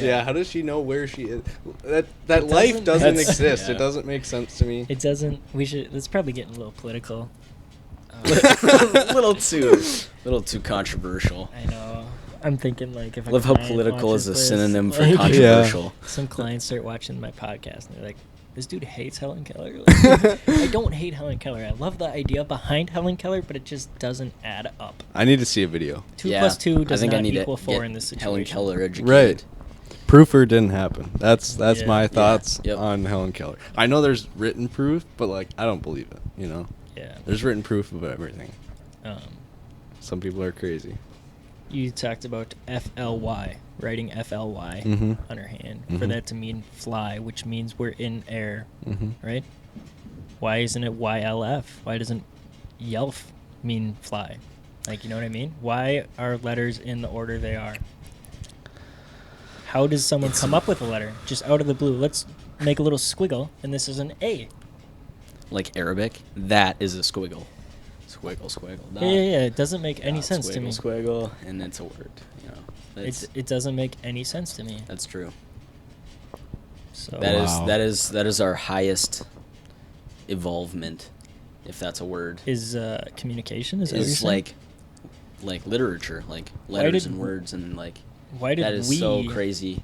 Yeah. How does she know where she is? That life doesn't That's- exist. yeah. It doesn't make sense to me. It doesn't. We should. It's probably getting a little political. little too controversial. I know. I'm thinking like if I love how client political is watches a this, synonym for like, controversial. Some clients start watching my podcast and they're like, "This dude hates Helen Keller." Like, I don't hate Helen Keller. I love the idea behind Helen Keller, but it just doesn't add up. I need to see a video. 2 Yeah, plus 2 I does think I not need to equal 4 get in this situation. Helen Keller educated. Right. Proofer didn't happen. That's Yeah. my thoughts Yep. on Helen Keller. I know there's written proof, but like I don't believe it. You know, Yeah. there's written proof of everything. Um, Some people are crazy. you talked about FLY, writing FLY Mhm. on her hand for Mhm. that to mean fly, which means we're in air, Mm-hmm. right? Why isn't it YLF? Why doesn't YELF mean fly? Like, you know what I mean? Why are letters in the order they are? How does someone come up with a letter just out of the blue? Let's make a little squiggle, and this is an A. Like Arabic, that is a squiggle. Squiggle, squiggle. Dot, Yeah. It doesn't make any dot, sense to squiggle, me. Squiggle, and it's a word. You know, It doesn't make any sense to me. that's true. So Wow. That is our highest evolvement, if that's a word. is communication? Is that what you're Is saying? like literature, like Why letters did- and words, and like Why did that is we so crazy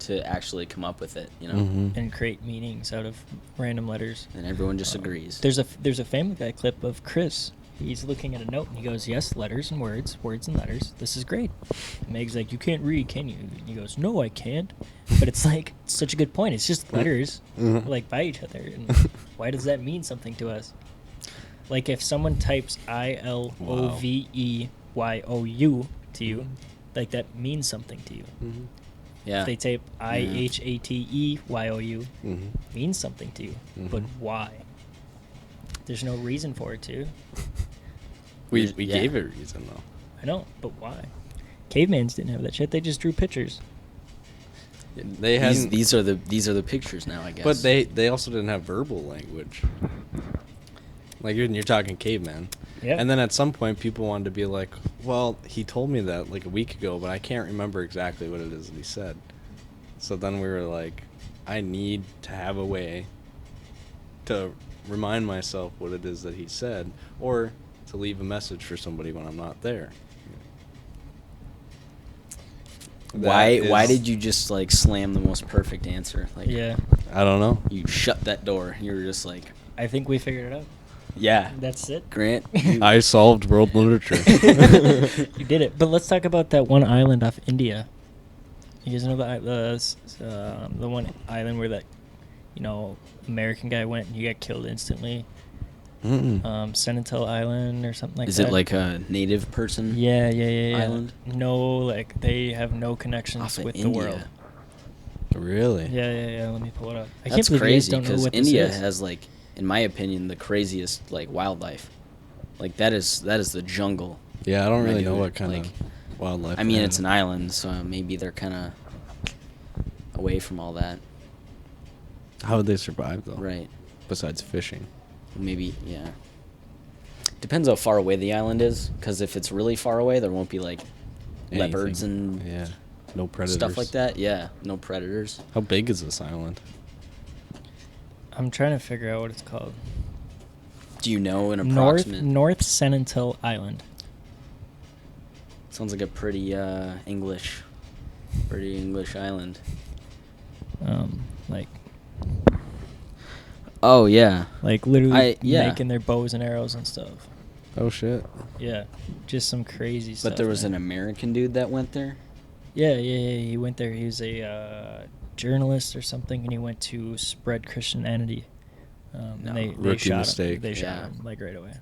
to actually come up with it, you know. Mm-hmm. and create meanings out of random letters? And everyone just agrees. There's a Family Guy clip of Chris. He's looking at a note and he goes, "Yes, letters and words, words and letters. This is great." And Meg's like, "You can't read, can you?" And he goes, "No, I can't." But it's like it's such a good point. It's just letters Mhm. like by each other. And why does that mean something to us? Like if someone types ILOVEYOU to you, like that means something to you. Mm-hmm. Yeah. If they type IHATEYOU, Mm-hmm. means something to you. But Mhm. why? There's no reason for it to. We Yeah. gave it a reason though. I know, but why? Cavemans didn't have that shit. They just drew pictures. They hadn't, these are the pictures now, I guess. but they also didn't have verbal language. Like you're talking caveman. Yeah. And then at some point, people wanted to be like, well, he told me that like a week ago, but I can't remember exactly what it is that he said. So then we were like, I need to have a way to remind myself what it is that he said, or to leave a message for somebody when I'm not there. Why did you just like slam the most perfect answer? Like, Yeah. I don't know. you shut that door. You were just like, I think we figured it out. yeah, That's it. Grant. You, I solved world literature. You did it. But let's talk about that one island off India. You guys know the one island where that, American guy went and he got killed instantly. Sentinel Island or something like Is that. it like a native person? Yeah. Island? No, like they have no connections Off of with India. the world. Really? Yeah. Let me pull it up. I can't That's believe you guys crazy don't know because what India this is. has, like, in my opinion, the craziest like wildlife. Like that is the jungle. Yeah, I don't My really know dude, what kind like, of wildlife. I mean, they it's have. an island, so maybe they're kind of away from all that. How would they survive though? Right. Besides fishing. Maybe, yeah. Depends how far away the island is, because if it's really far away, there won't be like leopards Anything. and Yeah. No predators. stuff like that. Yeah, no predators. How big is this island? I'm trying to figure out what it's called. Do you know an North approximate? Sentinel Island. Sounds like a pretty English island. Like Oh yeah. literally yeah. making their bows and arrows and stuff. Oh shit. Yeah, just some crazy stuff. But there was man. an American dude that went there. Yeah. He went there. He was a journalist or something, and he went to spread Christianity. No. And they Rookie shot mistake. him. They shot Yeah. him like right away.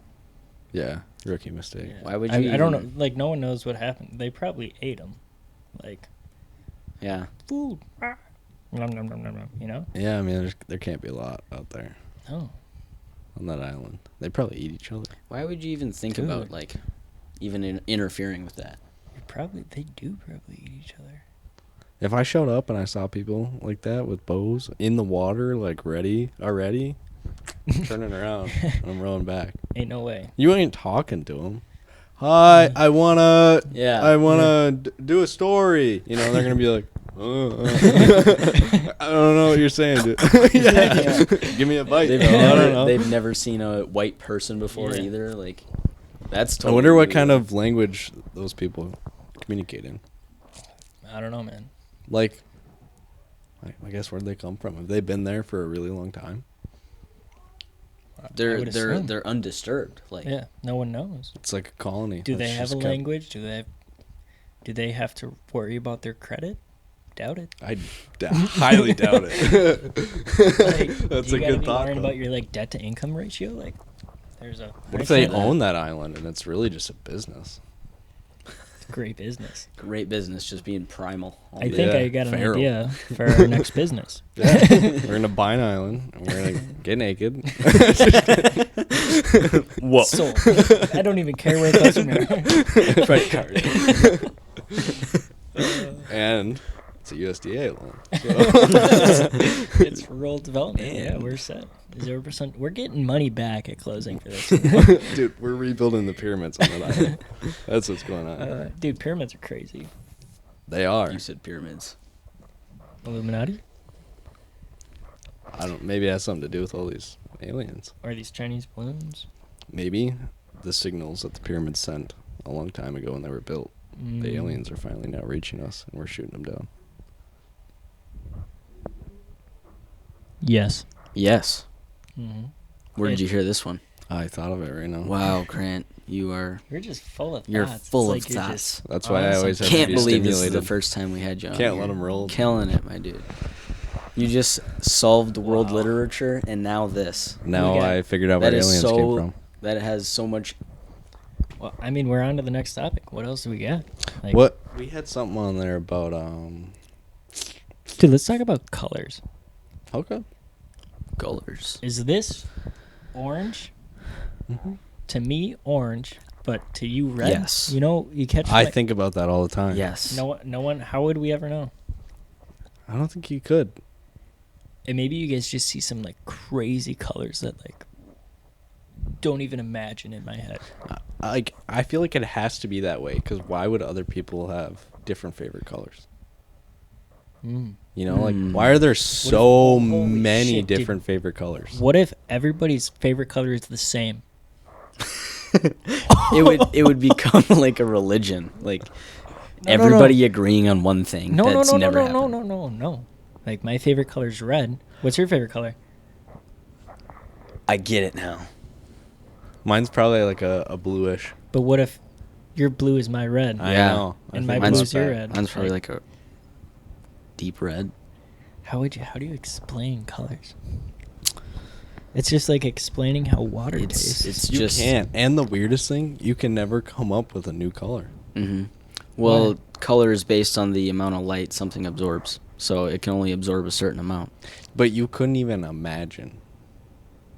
Yeah. Rookie mistake. Yeah. Why would you I don't know. even- Like no one knows what happened. They probably ate him. Like Yeah. food. Nom, nom, nom, nom, nom, you know? Yeah, I mean, there can't be a lot out there Oh. on that island. They probably eat each other. Why would you even think Good. about like even interfering with that? They do probably eat each other. If I showed up and I saw people like that with bows in the water, like ready already, I'm turning around and I'm rowing back. Ain't no way. You ain't talking to them. Hi, I wanna do a story. You know, they're gonna be like, I don't know what you're saying, dude. Yeah. Give me a bite. They've, though. I never, don't know. they've never seen a white person before Yeah. either. Like, that's I totally wonder what weird. kind of language those people communicate in. I don't know, man. Like, I guess where'd they come from? Have they been there for a really long time? I They're would assume. they're undisturbed. Like, Yeah, no one knows. It's like a colony. Do they that's have a just kept- language? Do they have to worry about their credit? Doubt it. I highly doubt it. That's do a you gotta good be thought. worrying though. about your like debt to income ratio? Like, there's a. What if they that. own that island and it's really just a business? Great business. great business, just being primal. all I day. think Yeah, I got an feral. idea for our next business. Yeah. We're gonna buy an island and we're gonna get naked. Whoa. So I don't even care where it goes from here. Credit card. And it's a USDA loan. It's for rural development. Yeah, we're set. 0%. We're getting money back at closing for this. Dude, we're rebuilding the pyramids on that island. That's what's going on. Dude, pyramids are crazy. They are. You said pyramids. Illuminati? I don't. Maybe it has something to do with all these aliens. Or these Chinese balloons? Maybe the signals that the pyramids sent a long time ago when they were built. The aliens are finally now reaching us, and we're shooting them down. Yes. Yes. Mm-hmm. Where did you hear this one? I thought of it right now. Wow, Grant, you're You're just full of you're thoughts. full It's of like you're thoughts. just That's why I awesome. always have Can't to be believe this is the stimulated. first time we had you on Can't here. let 'em roll. Killing it, my dude. You just solved world literature, and now this. Now We got- I figured out where That is aliens so. came from. That has so much. Well, I mean, we're on to the next topic. What else do we got? Like, What? We had something on there about Dude, let's talk about colors. Okay. Colors. Is this orange? Mm-hmm. To me, orange, but to you, red. Yes. You know, you catch. I my- think about that all the time. Yes. No one. How would we ever know? I don't think you could. And maybe you guys just see some like crazy colors that like don't even imagine in my head. I feel like it has to be that way because why would other people have different favorite colors? Mm. You know, like Mm. why are there so holy many shit, dude. different favorite colors? What if everybody's favorite color is the same? It would become like a religion. Like No, everybody agreeing on one thing. No, that's no, never happened. no. Like my favorite color is red. What's your favorite color? I get it now. Mine's probably like a bluish. But what if your blue is my red? I Yeah. know. I And think my about blue is your that. red. Mine's probably like a deep red. How do you explain colors? It's just like explaining how water tastes. It's You just can't. And the weirdest thing, you can never come up with a new color. hmm Well, Why? color is based on the amount of light something absorbs, so it can only absorb a certain amount. But you couldn't even imagine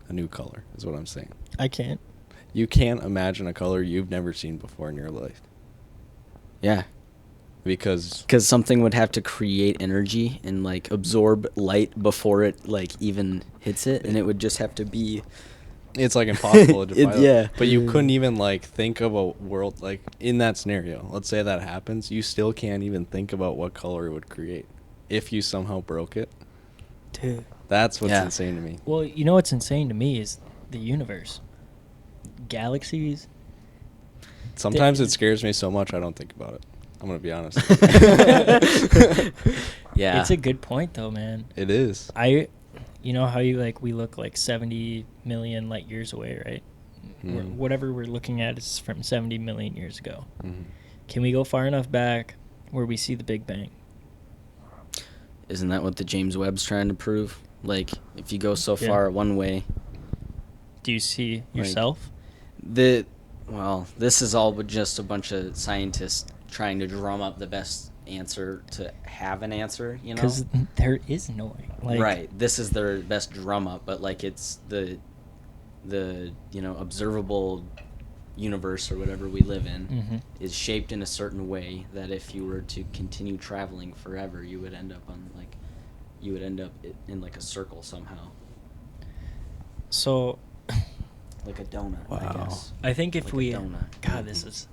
a new color, is what I'm saying. I can't. You can't imagine a color you've never seen before in your life. Yeah, Because because something would have to create energy and like absorb light before it like even hits it, and it would just have to be. it's like impossible to define. Yeah. But you couldn't even like think of a world like in that scenario. Let's say that happens, you still can't even think about what color it would create if you somehow broke it. Dude. That's what's Yeah. insane to me. Well, you know what's insane to me is the universe. Galaxies. Sometimes it scares me so much I don't think about it. I'm gonna be honest. Yeah, It's a good point though, man. It is. You know how we look like 70 million light years away, right? Mhm. Whatever we're looking at is from 70 million years ago. Mhm. Can we go far enough back where we see the Big Bang? isn't that what the James Webb's trying to prove? Like, if you go so Yeah. far one way, Do you see yourself? well, this is all just a bunch of scientists trying to drum up the best answer to have an answer, you know? Because there is no like, Right. This is their best drum up, but like it's the observable universe or whatever we live in Mhm. is shaped in a certain way that if you were to continue traveling forever, you would end up in like a circle somehow, So like a donut. I Wow. guess. I think if Like a we, donut. God, this is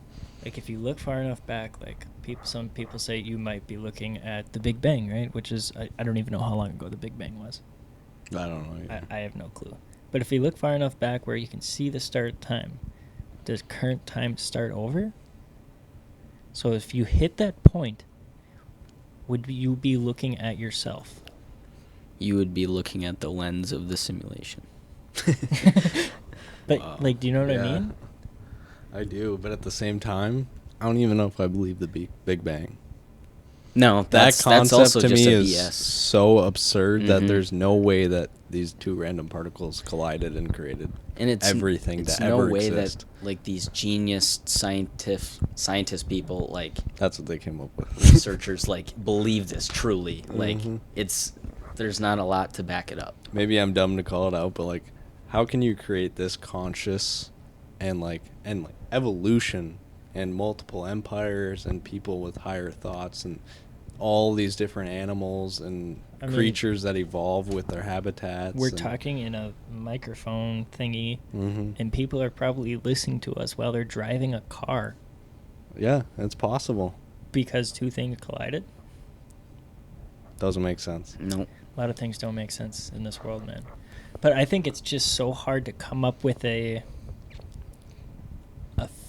like if you look far enough back, like some people say you might be looking at the Big Bang, right? Which is I don't even know how long ago the Big Bang was. I don't know. either. I have no clue. But if you look far enough back where you can see the start time, does current time start over? So if you hit that point, would you be looking at yourself? You would be looking at the lens of the simulation. But Wow. like, do you know what I Yeah. mean? I do, but at the same time, I don't even know if I believe the Big Bang. No, that's Concept also to just me a is BS. so absurd that Mhm. there's no way that these two random particles collided and created And it's everything it's to no ever way exist. that like these genius scientist people like That's what they came up with. researchers like believe this truly. Like Mhm. there's not a lot to back it up. Maybe I'm dumb to call it out, but like, how can you create this conscious and evolution and multiple empires and people with higher thoughts and all these different animals and I mean, creatures that evolve with their habitats? We're talking in a microphone thingy, Hmm. and people are probably listening to us while they're driving a car Yeah, it's possible. because two things collided. Doesn't make sense. No. A lot of things don't make sense in this world, man. But I think it's just so hard to come up with a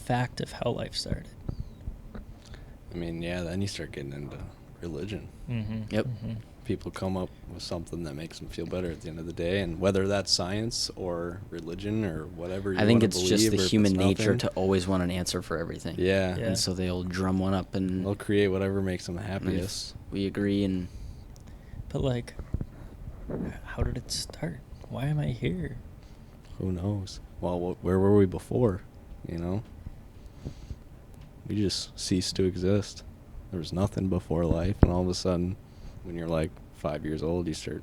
fact of how life started. I mean, yeah, then you start getting into religion. Mm-hmm. Yep. Mm-hmm. People come up with something that makes them feel better at the end of the day, and whether that's science or religion or whatever you I think wanna it's just believe, the or if human it's nature nothing. to always want an answer for everything. Yeah. Yeah. And so they'll drum one up and They'll create whatever makes them and happiest. if we agree and But like, how did it start? Why am I here? Who knows? Well, where were we before? You know? We just ceased to exist. There was nothing before life, and all of a sudden, when you're like 5 years old, you start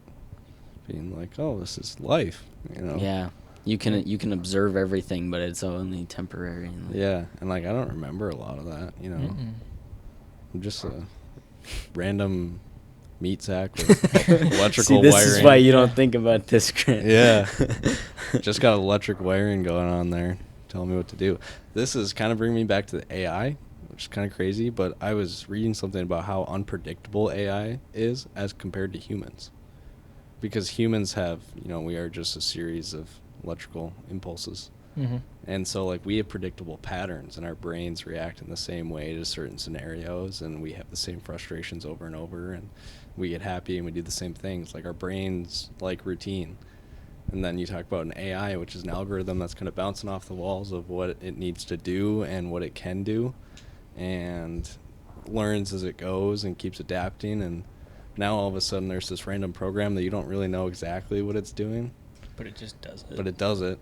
being like, "Oh, this is life." You know? yeah, you can observe everything, but it's only temporary. And Yeah, and like I don't remember a lot of that. You know, Mm-mm. I'm just a random meat sack with electrical See, this wiring. is why you don't think about this, Grant. Yeah. Just got electric wiring going on there, telling me what to do. This is kind of bringing me back to the AI, which is kind of crazy, but I was reading something about how unpredictable AI is as compared to humans. Because humans have, we are just a series of electrical impulses. Mm-hmm. And so, like, we have predictable patterns, and our brains react in the same way to certain scenarios, and we have the same frustrations over and over, and we get happy and we do the same things. Like, our brains like routine. And then you talk about an AI, which is an algorithm that's kind of bouncing off the walls of what it needs to do and what it can do, and learns as it goes and keeps adapting. And now all of a sudden there's this random program that you don't really know exactly what it's doing. But it just does it. But it does it.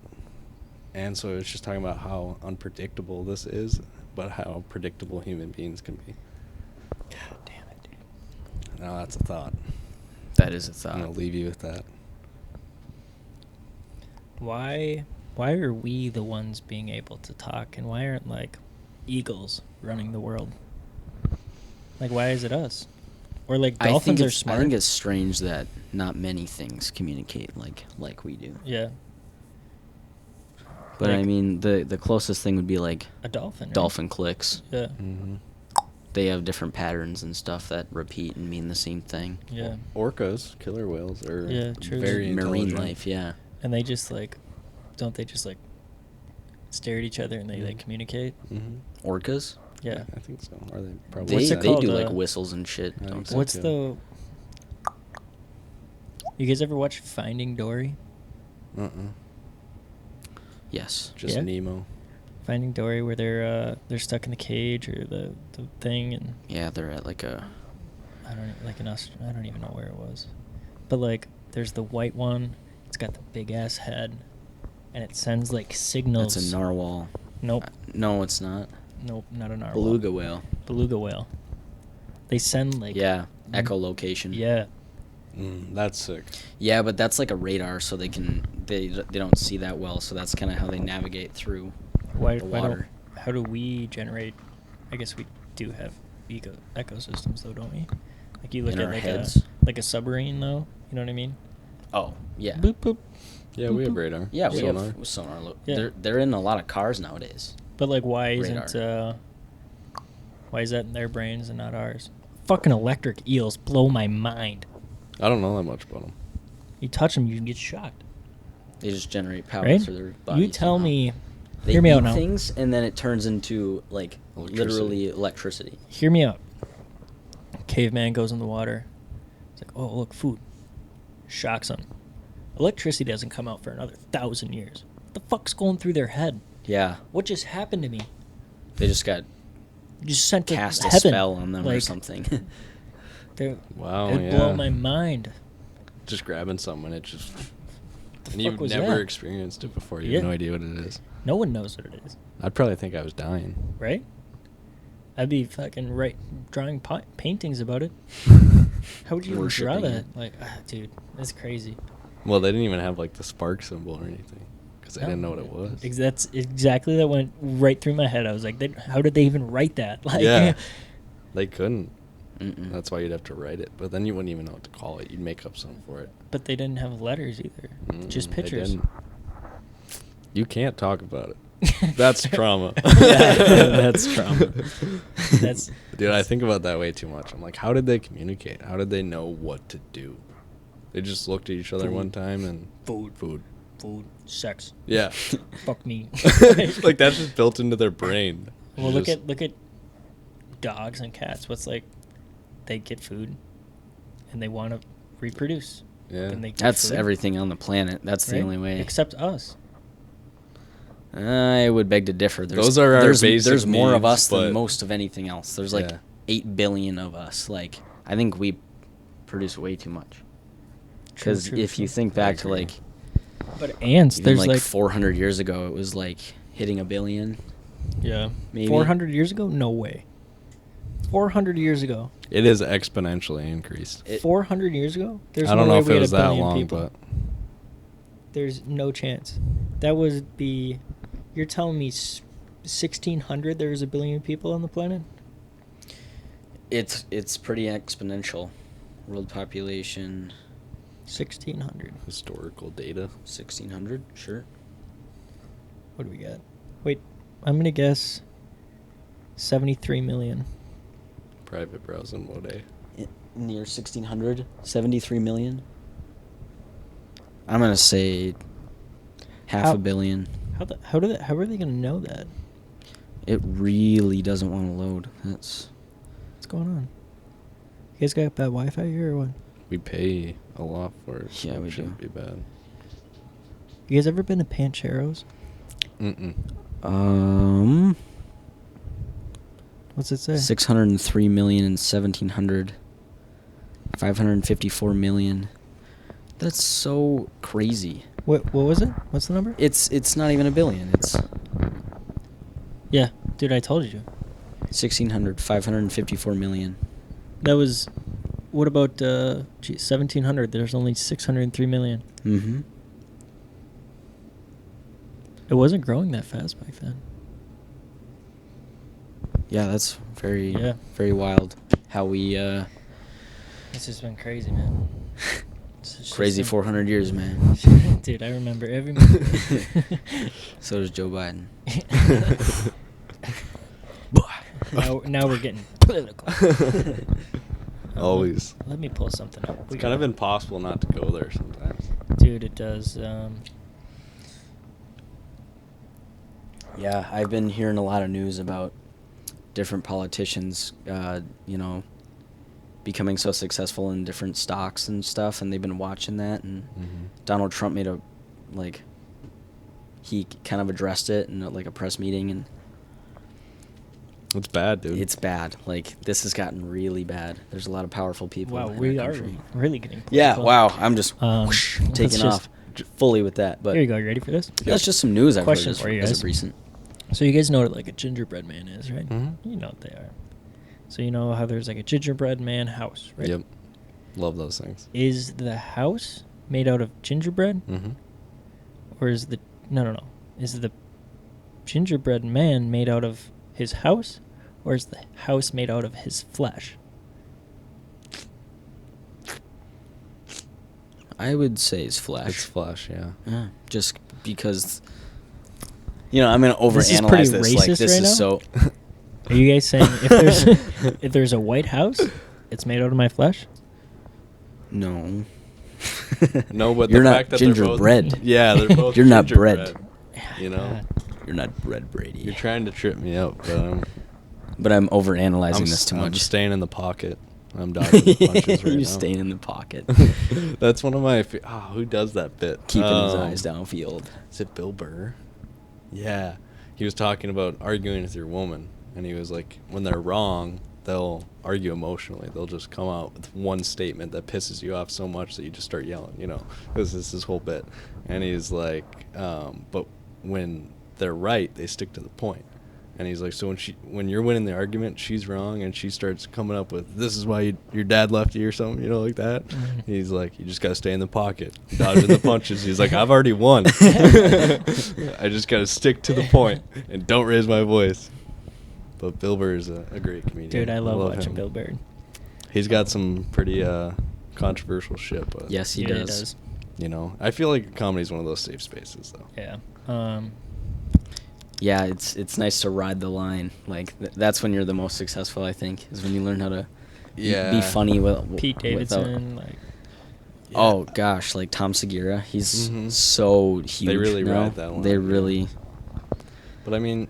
And so it's just talking about how unpredictable this is, but how predictable human beings can be. God damn it, dude. Now that's a thought. That is a thought. I'm going to leave you with that. Why are we the ones being able to talk, and why aren't, like, eagles running the world? Like, why is it us? Or, like, dolphins are smart. I think it's strange that not many things communicate like we do. Yeah. But Like- I mean, the closest thing would be like A dolphin, right? dolphin clicks. Yeah. Mm-hmm. They have different patterns and stuff that repeat and mean the same thing. Yeah. Orcas, killer whales, are Yeah, true. very Marine intelligent. life, yeah. And they just, like, don't they just, like, stare at each other and they, like, communicate? Mm-hmm. Orcas? Yeah. I think so. Are they probably? What's They it called, do like whistles and shit, I don't think they? so. What's too. the... You guys ever watch Finding Dory? Yes. Just Yeah? Nemo. Finding Dory, where they're stuck in the cage or the thing, and Yeah, they're at like a... I don't even know where it was, but like there's the white one. It's got the big ass head, and it sends like signals. That's a narwhal. Nope. No, it's not. Nope, not a narwhal. Beluga whale. Beluga whale. They send like Yeah, echolocation. Yeah. That's sick. Yeah, but that's like a radar, so they don't see that well, so that's kind of how they navigate through Why the don't? water. How do we generate? I guess we do have ecosystems though, don't we? Like you look In at our like heads? a submarine though. You know what I mean? Oh, yeah. Boop boop. Yeah, we have radar. Yeah, we Sonar. have sonar. Yeah. They're in a lot of cars nowadays. But like, why is that in their brains and not ours? Fucking electric eels blow my mind. I don't know that much about them. You touch them, you get shocked. They just generate power Right? through their body. You tell me. They Hear me eat out now. things, and then it turns into like Electricity. literally electricity. Hear me out. Caveman goes in the water. It's like, oh look, food. Shocks him. Electricity doesn't come out for another 1,000 years. What the fuck's going through their head? Yeah, What just happened to me? they just got You just sent to cast a heaven. spell on them or Like, something. Wow, It'd yeah. blow my mind. Just grabbing something, and it just... The And fuck you've was never that? experienced it before. You Yeah. have no idea what it is. No one knows what it is, I'd probably think I was dying. right? I'd be fucking drawing paintings about it. How would you even draw Worshipping that? it. Like, dude, that's crazy. Well, they didn't even have, like, the spark symbol or anything. Because they No. didn't know what it was. That's exactly that went right through my head. I was like, how did they even write that? Like, Yeah. They couldn't. Mm-mm. That's why you'd have to write it. But then you wouldn't even know what to call it. You'd make up something for it. But they didn't have letters either. Just They pictures. didn't. You can't talk about it. That's trauma. Yeah, that's trauma. That's Dude, I think about that way too much. I'm like, how did they communicate? How did they know what to do? They just looked at each other Food. one time and food, food. sex. Yeah. Fuck me. Like that's just built into their brain. Well, look Just- at dogs and cats. What's like, they get food, and they want to reproduce. Yeah. And they get That's food, everything on the planet. That's the right? only way. Except us. I would beg to differ. Those are our basic There's more of needs, us than but- most of anything else. There's like Yeah. 8 billion of us. Like, I think we produce way too much. True, Because true, if you true. think I back to agree. like But ants, even there's like like 400 years ago, it was like hitting a billion. yeah, maybe. 400 years ago, no way. 400 years ago, It is exponentially increased. It- 400 years ago, there's I don't no know way if we it had was a that billion long, people. but There's no chance. That would be. You're telling me 1600 there was a billion people on the planet? It's pretty exponential. World population 1600. historical data. 1600, sure. What do we got? Wait, I'm gonna guess 73 million. Private browsing mode. Near 1600, 73 million. I'm gonna say half How- a billion. How are they gonna know that? It really doesn't want to load. That's What's going on? You guys got bad Wi-Fi here or what? We pay a lot for it. So Yeah, we it shouldn't do. be bad. You guys ever been to Pancheros? Mm-mm. What's it say? 603 million and 1700. 554 million. That's so crazy. What was it? What's the number? It's not even $1 billion. It's Yeah, dude, I told you. 554 million. That was. What about 1700? There's only 603 million. Mm-hmm. It wasn't growing that fast back then. Yeah, that's very Yeah. very wild. How we It's just been crazy, man. It's just crazy been- 400 years, man. Dude, I remember every moment. So does Joe Biden. now we're getting political. Always. Let me pull something up. It's kind of impossible not to go there sometimes. Dude, it does. Yeah, I've been hearing a lot of news about different politicians, becoming so successful in different stocks and stuff, and they've been watching that. And Donald Trump he kind of addressed it in a press meeting, and It's bad, dude. it's bad. Like, this has gotten really bad. There's a lot of powerful people. Wow, in we our are country. really getting political. Yeah, wow. I'm just Let's taking just- off fully with that. But Here you go. You ready for this? that's just some news I've Question heard for you as guys. of recent. So you guys know what a gingerbread man is, right? Mhm. You know what they are. So you know how there's a gingerbread man house, right? Yep. Love those things. Is the house made out of gingerbread, Mm-hmm. or is the no? Is the gingerbread man made out of his house, or is the house made out of his flesh? I would say it's flesh. It's flesh, yeah. Yeah, just because, I'm going to This is overanalyze pretty this. Like, racist this right is now. so. Are you guys saying if there's a white house, it's made out of my flesh? No. No, but You're the not fact that they're both- gingerbread. Yeah, they're both You're not gingerbread, bread. You know? You're not bread, Brady. You're trying to trip me up, but But I'm overanalyzing I'm this too I'm much. staying in the pocket. I'm dodging the punches right You're now. staying in the pocket. That's one of my... who does that bit? Keeping his eyes downfield. Is it Bill Burr? Yeah. He was talking about arguing with your woman, and he was like, when they're wrong, they'll argue emotionally. They'll just come out with one statement that pisses you off so much that you just start yelling, This is his whole bit. And he's like, but when they're right, they stick to the point. And he's like, so when you're winning the argument, she's wrong, and she starts coming up with, this is why your dad left you or something, like that. Mhm. He's like, you just got to stay in the pocket, dodging the punches. He's like, I've already won. I just got to stick to the point and don't raise my voice. But Bill Burr is a great comedian. Dude, I love watching him. Bill Burr. He's got some pretty controversial shit, but Yes, he Yeah, does. I feel like comedy's one of those safe spaces, though. Yeah. Yeah, it's nice to ride the line. Like, that's when you're the most successful, I think, is when you learn how to be funny Pete Davidson, like. Oh, gosh, like Tom Segura. He's Mhm. so huge. They really now. ride that one. They really... But I mean,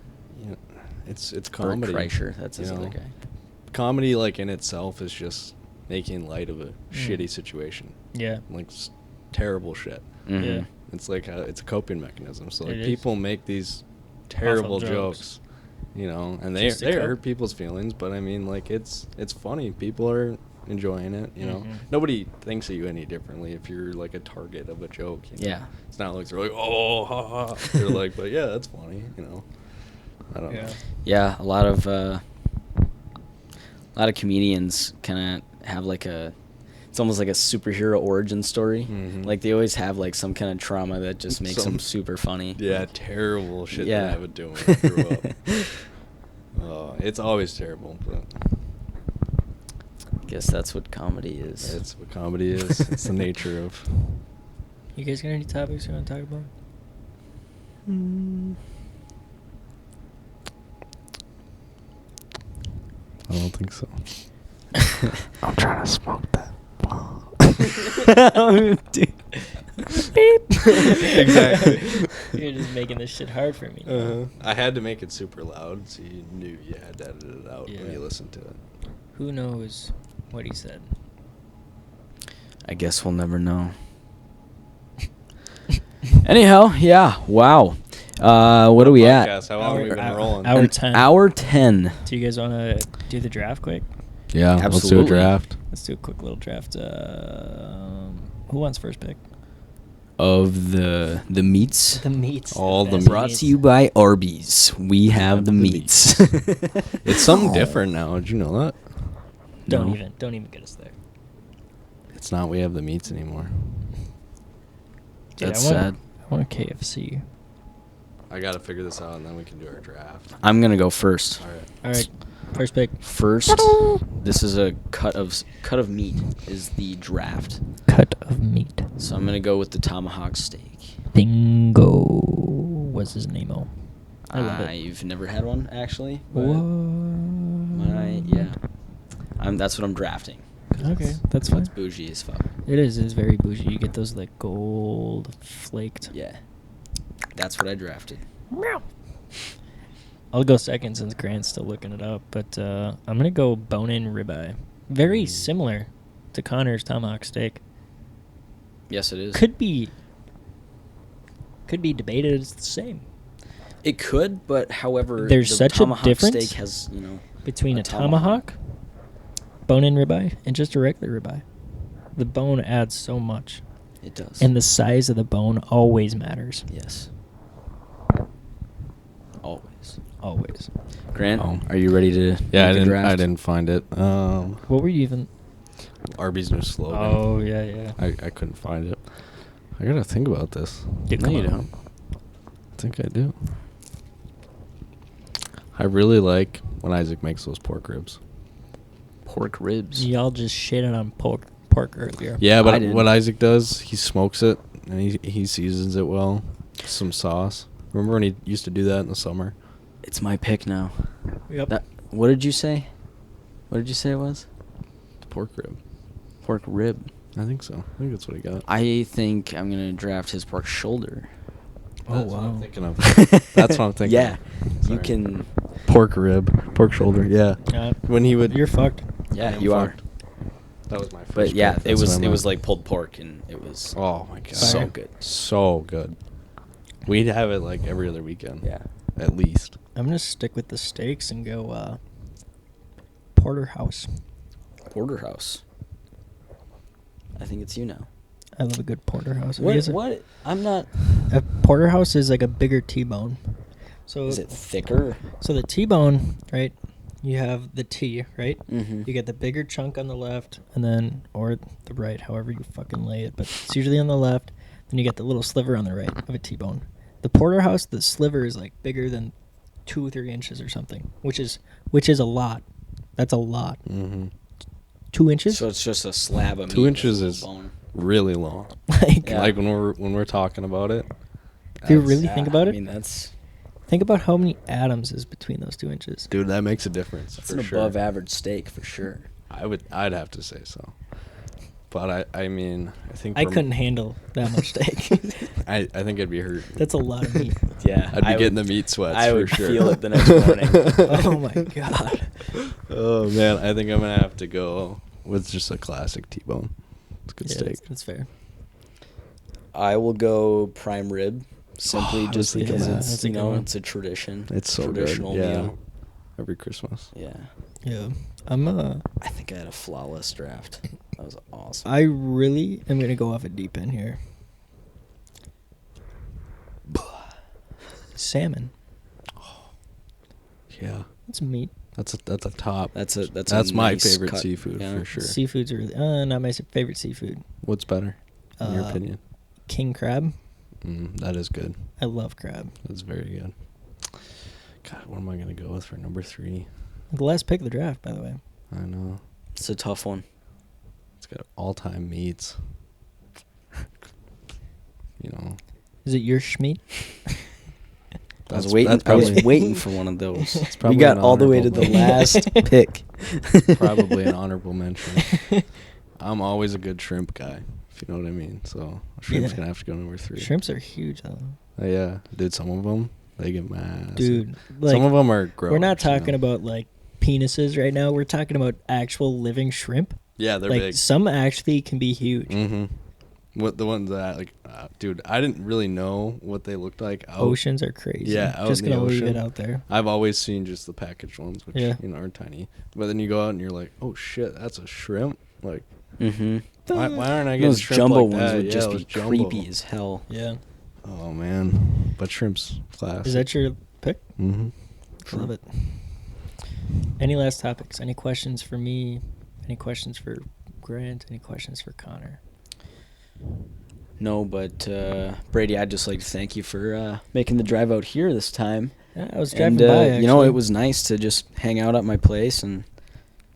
it's Bert comedy. Kreischer, that's his other guy. Comedy, in itself, is just making light of a shitty situation, Yeah. terrible shit. Mhm. Yeah. It's it's a coping mechanism. So It is. people make these terrible jokes. jokes, and they Just to hurt cope. people's feelings. But I mean, it's funny. People are enjoying it. Mhm. Nobody thinks of you any differently if you're a target of a joke. Yeah. It's not like they're like, oh, ha ha. They're like, but yeah, that's funny. I don't know. Yeah, a lot of comedians kind of have it's almost like a superhero origin story. Mhm. Like, they always have some kind of trauma that just makes them super funny. Yeah, terrible shit Yeah. that I would do when I grew up. It's always terrible, but I guess that's what comedy is. it's what comedy is. It's the nature of. You guys got any topics you want to talk about? I don't think so. I'm trying to smoke that. Exactly. You're just making this shit hard for me. I had to make it super loud, so you knew you had to edit it out when Yeah. you listened to it. Who knows what he said? I guess we'll never know. Anyhow, yeah, wow. What are we at? Podcast, how long have we been rolling? Hour An 10. Hour 10. Do you guys want to do the draft quick? Yeah, Absolutely. let's do a draft. Let's do a quick little draft. Who wants first pick? of the meats. The meats. All the best meats. Brought to you by Arby's. We have the meats. It's something different now. Did you know that? Don't No. even get us there. It's not we have the meats anymore. Dude, That's I sad. want a KFC. I got to figure this out, and then we can do our draft. I'm gonna go first. All right. All right, first pick. First, this is a cut of meat. Is the draft. Cut of meat. So I'm gonna go with the tomahawk steak. Bingo. What's his name? Oh, I love it. I've never had one actually. But What? yeah. That's what I'm drafting. Okay, that's fine. It's bougie as fuck. It is. It's very bougie. You get those like gold flaked. Yeah. That's what I drafted. I'll go second since Grant's still looking it up, but I'm gonna go bone-in ribeye. Very similar to Connor's tomahawk steak. Yes, it is. Could be debated as the same It could, but however, There's the such a tomahawk difference steak has, between A a tomahawk, bone-in ribeye, and just a regular ribeye. The bone adds so much, it does. and the size of the bone always matters. Yes. Always. Always. Grant, Oh. are you ready to Yeah, make a draft? I didn't find it. What were you even? Arby's new slogan. Oh yeah. I couldn't find it. I gotta think about this. Dude, No, come you on. don't. I think I do. I really like when Isaac makes those pork ribs. Pork ribs. Y'all just shitted on pork earlier. Yeah, I but didn't. what Isaac does, he smokes it and he seasons it well. Some sauce. Remember when he used to do that in the summer? It's my pick now. Yep. What did you say? What did you say it was? The pork rib. Pork rib. I think so. I think that's what he got. I think I'm gonna draft his pork shoulder. Oh, That's what I'm wow. thinking of. That's what I'm thinking. Yeah, of. you Sorry. can. Pork rib, pork shoulder. Yeah. When he would. You're fucked. Yeah, I'm you are. fucked. That was my first. But yeah, pick. it That's was what I it was meant. like pulled pork, and it was Oh my god. so Fire. good. So good. We'd have it like every other weekend. Yeah. At least. I'm gonna stick with the steaks and go porterhouse. Porterhouse. I think it's you now. I love a good porterhouse. Have you guys- What? I'm not. A porterhouse is like a bigger T-bone. So Is it thicker? So the T-bone, right? You have the T, right? Mm-hmm. You get the bigger chunk on the left, and then or the right, however you fucking lay it. But it's usually on the left. Then you get the little sliver on the right of a T-bone. The porterhouse, the sliver is like bigger than 2 or 3 inches or something, which is a lot. That's a lot. Mm-hmm. 2 inches? So it's just a slab of meat. 2 inches with a is bone. really long. Like, Yeah. Like when we're talking about it. if you that's- really think about I it, mean, that's think about how many atoms is between those 2 inches. Dude, that makes a difference. that's for an sure. above average steak for sure. I'd have to say so. But I mean, I think I for- couldn't handle that much steak. I think I'd be hurt. That's a lot of meat. Yeah, I'd be I getting would- the meat sweats I for would sure. feel it the next morning. Oh my god. Oh man, I think I'm gonna have to go with just a classic T-bone. It's a good Yeah, steak. that's fair. I will go prime rib, simply Oh, I was just thinking because that. it's That's a good one. it's a tradition. It's so good. traditional Yeah. meal. Every Christmas. Yeah, Yeah. I'm I think I had a flawless draft. That was awesome. I really am gonna go off a deep end here. Salmon. Yeah. It's meat. That's a top. That's a That's my nice favorite cut, seafood yeah. for sure. Seafood's really not my favorite seafood. What's better, in your Uh, opinion? King crab. That is good. I love crab. That's very good. God, what am I gonna go with for number 3? The last pick of the draft, by the way. I know. It's a tough one. It's got all-time meats. You know. Is it your schmeat? I was That's- waiting. that's I was probably- waiting for one of those. It's We probably got an all the way to honorable the last pick. Probably an honorable mention. I'm always a good shrimp guy, if you know what I mean. So shrimp's Yeah. gonna have to go number 3. Shrimps are huge, though. Yeah, dude. Some of them they get massive. Dude, like, some of them are gross. we're not you know? talking about like penises right now. We're talking about actual living shrimp. Yeah, they're like big. some actually can be huge. Mm-hmm. What the ones that like, dude? I didn't really know what they looked like. Out. Oceans are crazy. Yeah, out just in the gonna leave it ocean. out there. I've always seen just the packaged ones, which Yeah. are tiny. But then you go out and you're like, oh shit, that's a shrimp. Like, Mm-hmm. Why aren't I getting Those shrimp jumbo like ones that? would Yeah, just those be jumbo. creepy as hell. Yeah. Oh man, but shrimp's classic. Is that your pick? Mm-hmm. Love it. Any last topics? Any questions for me? Any questions for Grant? Any questions for Connor? No, but Brady, I'd just like to thank you for making the drive out here this time. Yeah, I was driving And, by, you know, actually. it was nice to just hang out at my place and,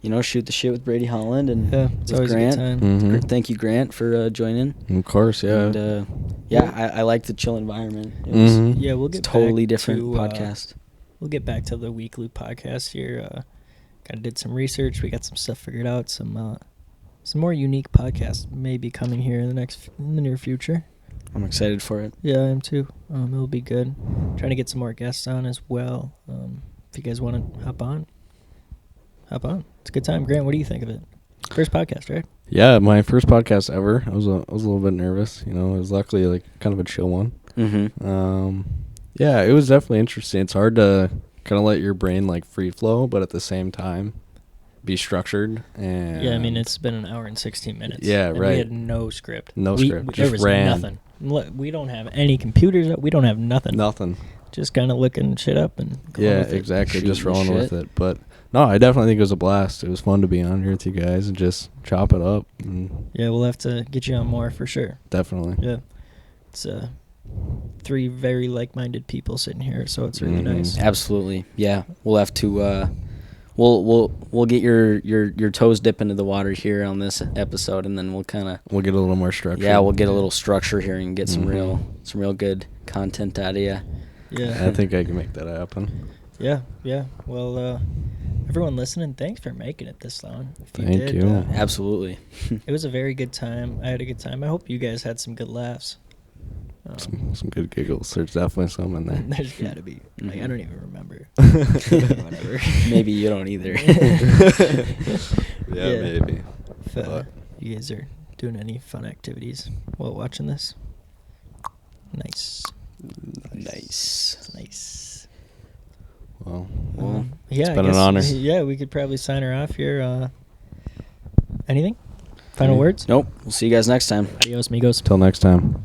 you know, shoot the shit with Brady Holland and Yeah, it's with always Grant. a good time. Mm-hmm. Thank you, Grant, for joining. Of course, yeah. And, yeah, I like the chill environment. It Mhm. was Yeah, we'll it's get totally back different to, podcast. We'll get back to the weekly podcast here. Kind of did some research. We got some stuff figured out. Some more unique podcasts may be coming here in the near future. I'm excited for it. Yeah, I am too. It'll be good. Trying to get some more guests on as well. If you guys want to hop on. It's a good time. Grant, what do you think of it? First podcast, right? Yeah, my first podcast ever. I was a little bit nervous. You know, it was luckily like kind of a chill one. Mm-hmm. Yeah, it was definitely interesting. It's hard to kind of let your brain like free flow, but at the same time be structured. And Yeah, I mean, it's been an hour and 16 minutes. Yeah, and right. We had no script. No script, There just was ran. nothing. Look, we don't have any computers. We don't have nothing. nothing. Just kind of looking shit up and going Yeah, with it. exactly. Shooting Just the rolling with shit. it. But no, I definitely think it was a blast. It was fun to be on here with you guys and just chop it up. And Yeah, we'll have to get you on more for sure. definitely. Yeah. It's 3 very like-minded people sitting here, so it's really Mhm. nice. Absolutely. Yeah, we'll have to. We'll get your toes dip into the water here on this episode, and then we'll kind of. We'll get a little more structure. Yeah, we'll get a little structure here and get some Mhm. real good content out of you. Yeah. I think I can make that happen. Yeah. Well, everyone listening, thanks for making it this long. If Thank did, you. Absolutely. It was a very good time. I had a good time. I hope you guys had some good laughs. Some good giggles. There's definitely some in there. There's got to be. Like, I don't even remember. Whatever. Whatever. Maybe you don't either. Yeah, maybe. If, you guys are doing any fun activities while watching this? Nice. Nice. Nice. Well, Yeah, it's I been an guess- honor. Yeah, we could probably sign her off here. Anything? Final Mm. words? Nope. We'll see you guys next time. Adios, amigos. till next time.